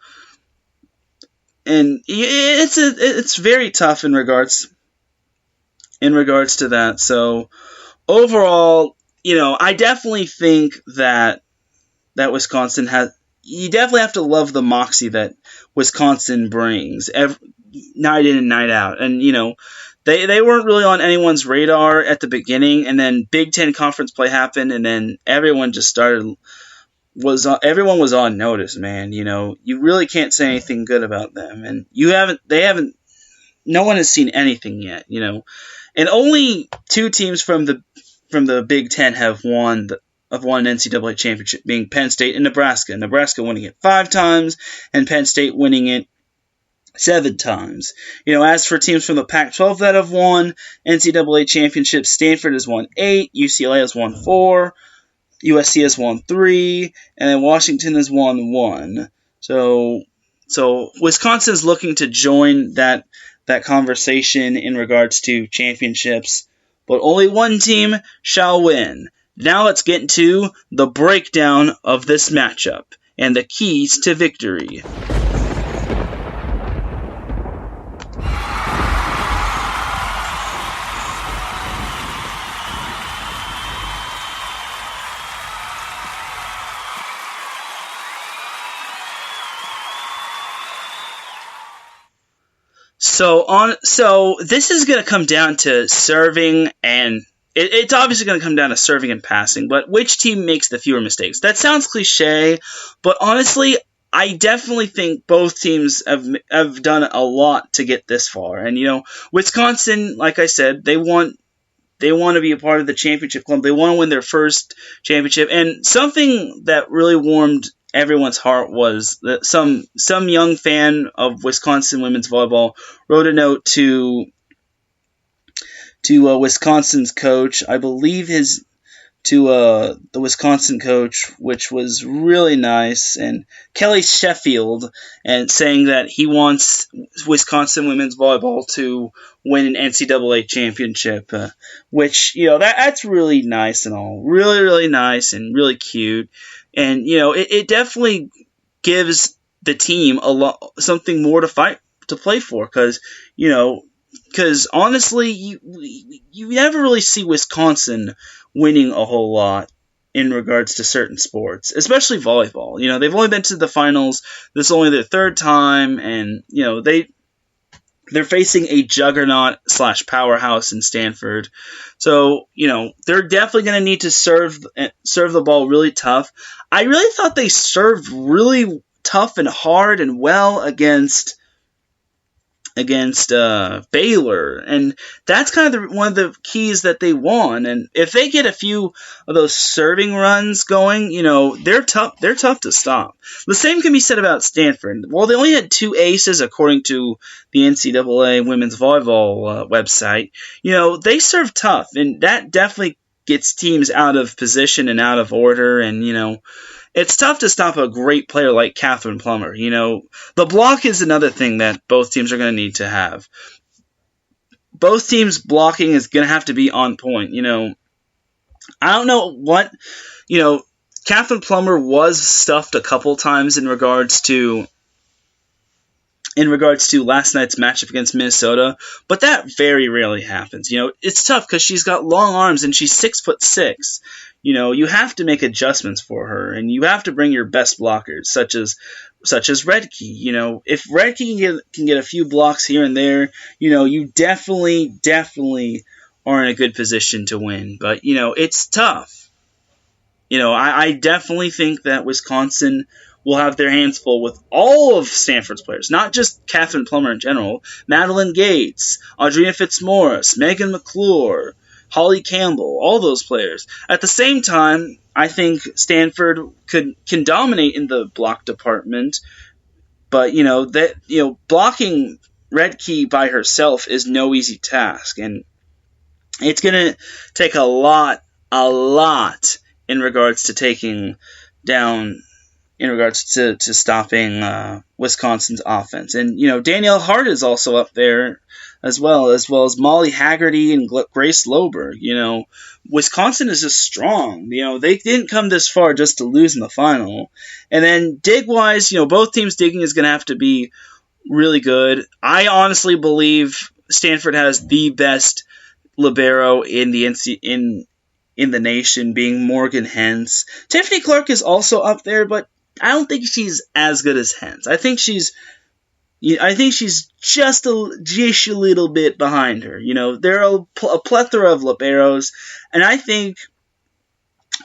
and it's very tough in regards to that. So overall, I definitely think that Wisconsin has. You definitely have to love the moxie that Wisconsin brings night in and night out, and they weren't really on anyone's radar at the beginning, and then Big Ten conference play happened, and then everyone was on notice, man. You really can't say anything good about them, and no one has seen anything yet, and only two teams from the Big Ten have won an NCAA championship, being Penn State and Nebraska. Nebraska winning it 5 times, and Penn State winning it 7 times. As for teams from the Pac-12 that have won NCAA championships, Stanford has won 8, UCLA has won 4, USC has won 3, and then Washington has won 1. So Wisconsin is looking to join that conversation in regards to championships, but only one team shall win. Now let's get into the breakdown of this matchup and the keys to victory. So this is going to come down to serving, and it's obviously going to come down to serving and passing, but which team makes the fewer mistakes? That sounds cliche, but honestly, I definitely think both teams have done a lot to get this far. And Wisconsin, like I said, they want to be a part of the championship club. They want to win their first championship, and something that really warmed everyone's heart was that some young fan of Wisconsin women's volleyball wrote a note to Wisconsin's coach, I believe the Wisconsin coach, which was really nice, and Kelly Sheffield, and saying that he wants Wisconsin women's volleyball to win an NCAA championship, which, that's really nice and all. Really, really nice and really cute. And, it definitely gives the team something more to play for, because honestly, you never really see Wisconsin winning a whole lot in regards to certain sports, especially volleyball. They've only been to the finals. This is only their 3rd time, and they're facing a juggernaut / powerhouse in Stanford. So, they're definitely going to need to serve the ball really tough. I really thought they served really tough and hard and well against Baylor, and that's kind of one of the keys that they won. And if they get a few of those serving runs going, they're tough to stop. The same can be said about Stanford. Well, they only had 2 aces according to the NCAA women's volleyball website. They serve tough, and that definitely gets teams out of position and out of order, and it's tough to stop a great player like Catherine Plummer. The block is another thing that both teams are going to need to have. Both teams' blocking is going to have to be on point. I don't know what, Catherine Plummer was stuffed a couple times in regards to last night's matchup against Minnesota, but that very rarely happens. It's tough because she's got long arms and she's 6'6". You have to make adjustments for her, and you have to bring your best blockers, such as Redke. If Redke can get a few blocks here and there, you definitely are in a good position to win. But it's tough. I definitely think that Wisconsin will have their hands full with all of Stanford's players, not just Catherine Plummer in general. Madeline Gates, Audrina Fitzmaurice, Megan McClure, Holly Campbell, all those players. At the same time, I think Stanford can dominate in the block department, but blocking Redke by herself is no easy task, and it's going to take a lot in regards to taking down, in regards to stopping Wisconsin's offense. And Danielle Hart is also up there as well as Molly Haggerty and Grace Loberg. Wisconsin is just strong. They didn't come this far just to lose in the final. And then dig-wise, both teams' digging is going to have to be really good. I honestly believe Stanford has the best libero in the nation, being Morgan Hens. Tiffany Clark is also up there, but I don't think she's as good as Hens. I think she's just a little bit behind her. There are a plethora of liberos, and I think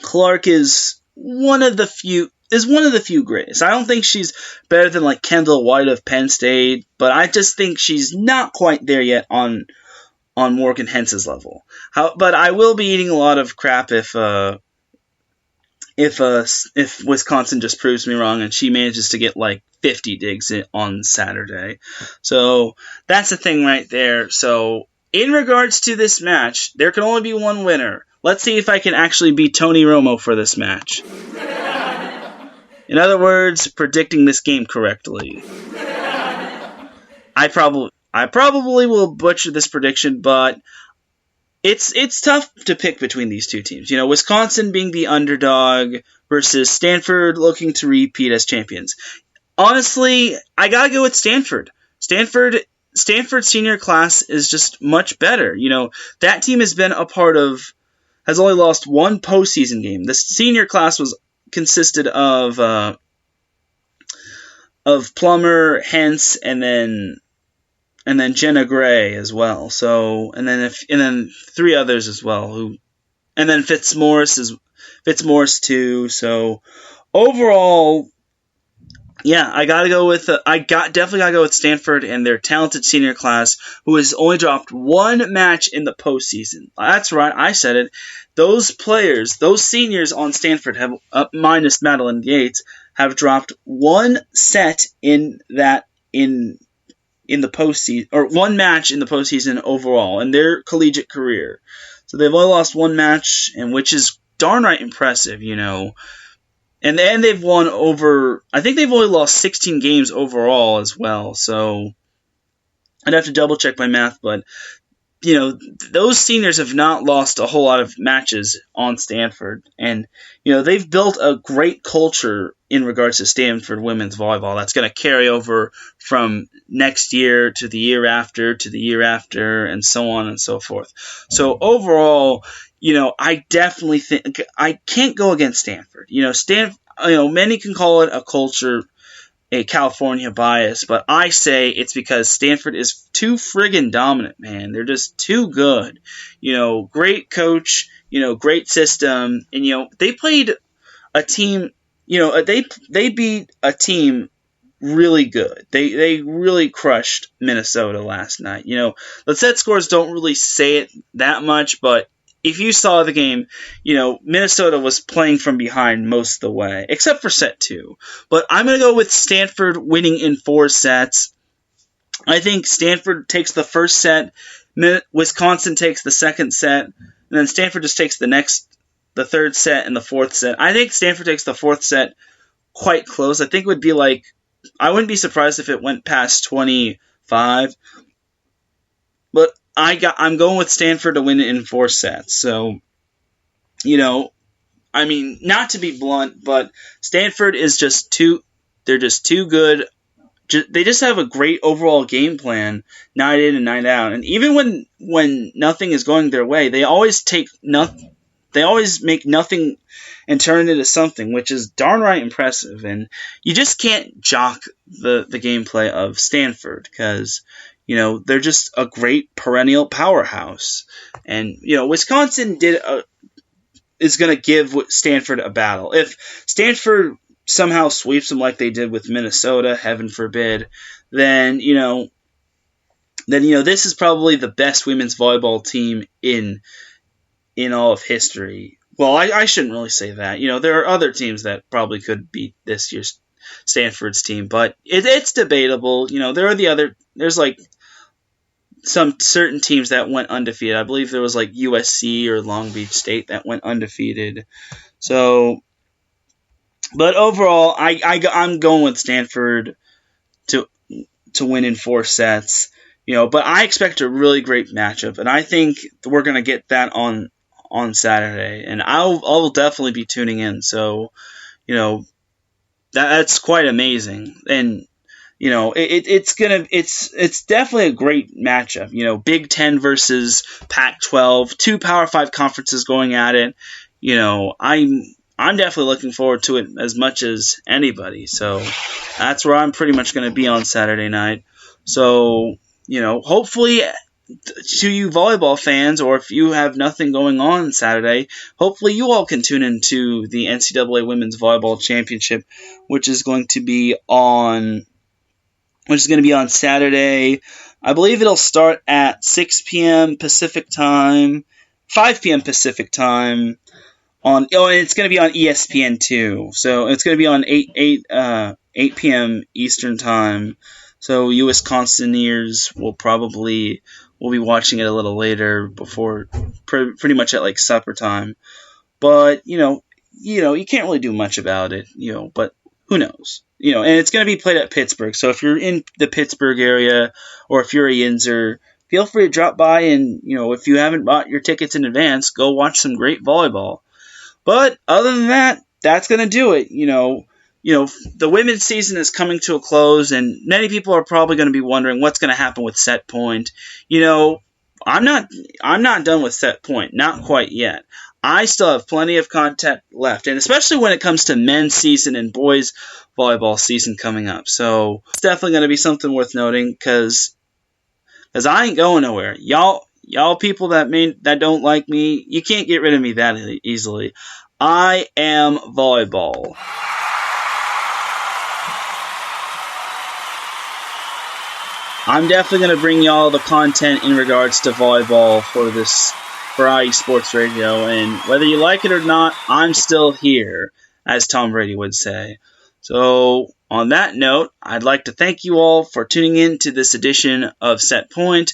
Clark is one of the few greatest. I don't think she's better than like Kendall White of Penn State, but I just think she's not quite there yet on Morgan Hens's level. But I will be eating a lot of crap if Wisconsin just proves me wrong and she manages to get like 50 digs on Saturday. So that's the thing right there. So in regards to this match, there can only be one winner. Let's see if I can actually beat Tony Romo for this match. In other words, predicting this game correctly. I probably will butcher this prediction, but it's tough to pick between these two teams. Wisconsin being the underdog versus Stanford looking to repeat as champions. Honestly, I gotta go with Stanford. Stanford's senior class is just much better. That team has only lost one postseason game. The senior class consisted of Plummer, Hens, and then Jenna Gray as well. So and then 3 others as well. And then Fitzmaurice too. So overall, yeah, I definitely gotta go with Stanford and their talented senior class, who has only dropped one match in the postseason. That's right, I said it. Those players, those seniors on Stanford have, minus Madeline Gates, have dropped one set in the postseason, or one match in the postseason overall in their collegiate career. So they've only lost one match, and which is darn right impressive, And they've won I think they've only lost 16 games overall as well. So I'd have to double check my math, but those seniors have not lost a whole lot of matches on Stanford, and they've built a great culture in regards to Stanford women's volleyball that's going to carry over from next year to the year after, and so on and so forth. So overall, I definitely think I can't go against Stanford. Many can call it a culture a California bias, but I say it's because Stanford is too friggin' dominant, man. They're just too good. Great coach, great system, and they played a team, they beat a team really good. They really crushed Minnesota last night. The set scores don't really say it that much, but if you saw the game, Minnesota was playing from behind most of the way, except for set 2. But I'm going to go with Stanford winning in 4 sets. I think Stanford takes the first set, Wisconsin takes the second set, and then Stanford just takes the third set and the fourth set. I think Stanford takes the fourth set quite close. I think it would be I wouldn't be surprised if it went past 25. But I'm going with Stanford to win it in 4 sets. So, not to be blunt, but Stanford is they're just too good. They just have a great overall game plan, night in and night out. And even when nothing is going their way, they always make nothing and turn it into something, which is darn right impressive. And you just can't jock the gameplay of Stanford because, they're just a great perennial powerhouse. And, Wisconsin is going to give Stanford a battle. If Stanford somehow sweeps them like they did with Minnesota, heaven forbid, then this is probably the best women's volleyball team in all of history. Well, I shouldn't really say that. There are other teams that probably could beat this year's Stanford's team, but it's debatable. There's some certain teams that went undefeated. I believe there was USC or Long Beach State that went undefeated. So, but overall, I'm going with Stanford to win in 4 sets. But I expect a really great matchup, and I think we're going to get that on Saturday, and I'll definitely be tuning in. So, that's quite amazing, and it's definitely a great matchup. Big Ten versus Pac-12, 2 Power 5 conferences going at it. I'm definitely looking forward to it as much as anybody. So that's where I'm pretty much going to be on Saturday night. So, hopefully to you volleyball fans, or if you have nothing going on Saturday, hopefully you all can tune into the NCAA Women's Volleyball Championship, which is going to be on Saturday. I believe it'll start at 6 p.m. Pacific time, 5 p.m. Pacific time. And it's going to be on ESPN too. So it's going to be on 8 p.m. Eastern time. So you Wisconsiniers will be watching it a little later, before pretty much at supper time. But you can't really do much about it. But who knows? And it's going to be played at Pittsburgh. So if you're in the Pittsburgh area, or if you're a Yinzer, feel free to drop by and, if you haven't bought your tickets in advance, go watch some great volleyball. But other than that, that's going to do it. The women's season is coming to a close, and many people are probably going to be wondering what's going to happen with Set Point. I'm not done with Set Point, not quite yet. I still have plenty of content left, and especially when it comes to men's season and boys volleyball season coming up. So it's definitely going to be something worth noting, because I ain't going nowhere. Y'all people that don't like me, you can't get rid of me that easily. I am volleyball. I'm definitely going to bring y'all the content in regards to volleyball for IE Sports Radio, and whether you like it or not, I'm still here, as Tom Brady would say. So, on that note, I'd like to thank you all for tuning in to this edition of Set Point.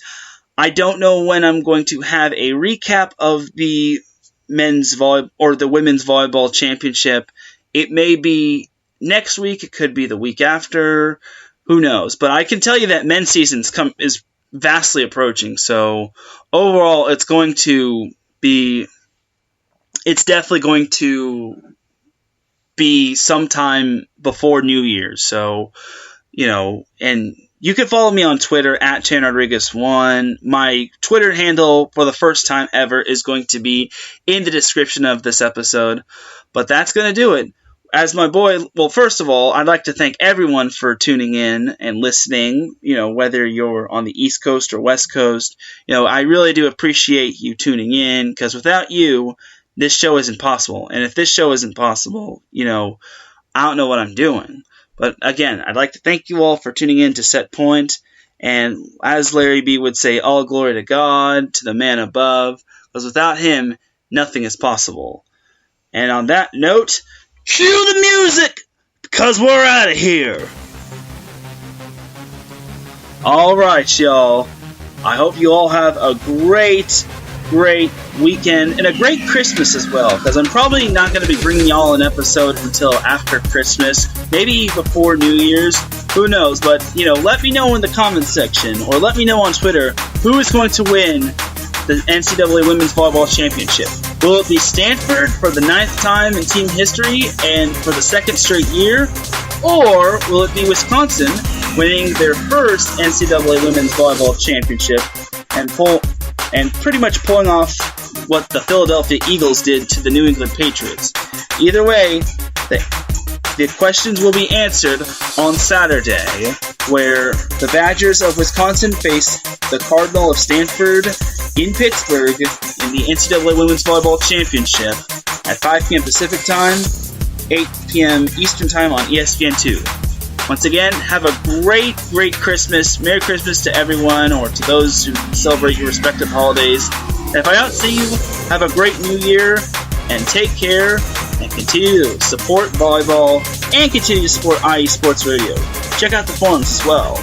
I don't know when I'm going to have a recap of the women's volleyball championship. It may be next week, it could be the week after. Who knows? But I can tell you that men's season is vastly approaching. So overall, it's definitely going to be sometime before New Year's. So, and you can follow me on Twitter at Teran Rodriguez 1. My Twitter handle for the first time ever is going to be in the description of this episode. But that's going to do it. as my boy, well, first of all, I'd like to thank everyone for tuning in and listening, whether you're on the East Coast or West Coast. I really do appreciate you tuning in, because without you, this show isn't possible. And if this show isn't possible, I don't know what I'm doing. But again, I'd like to thank you all for tuning in to Set Point. And as Larry B would say, all glory to God, to the man above, because without him, nothing is possible. And on that note, cue the music, because we're out of here. Alright, y'all. I hope you all have a great weekend and a great Christmas as well, because I'm probably not going to be bringing y'all an episode until after Christmas, maybe before New Year's, who knows, but let me know in the comments section, or let me know on Twitter, who is going to win the NCAA Women's Volleyball Championship. Will it be Stanford for the 9th time in team history and for the 2nd straight year, or will it be Wisconsin winning their first NCAA Women's Volleyball Championship and pretty much pulling off what the Philadelphia Eagles did to the New England Patriots? Either way, the questions will be answered on Saturday, where the Badgers of Wisconsin face the Cardinal of Stanford in Pittsburgh in the NCAA Women's Volleyball Championship at 5 p.m. Pacific Time, 8 p.m. Eastern Time on ESPN2. Once again, have a great Christmas. Merry Christmas to everyone, or to those who celebrate your respective holidays. And if I don't see you, have a great New Year, and take care, and continue to support volleyball, and continue to support IE Sports Radio. Check out the forums as well.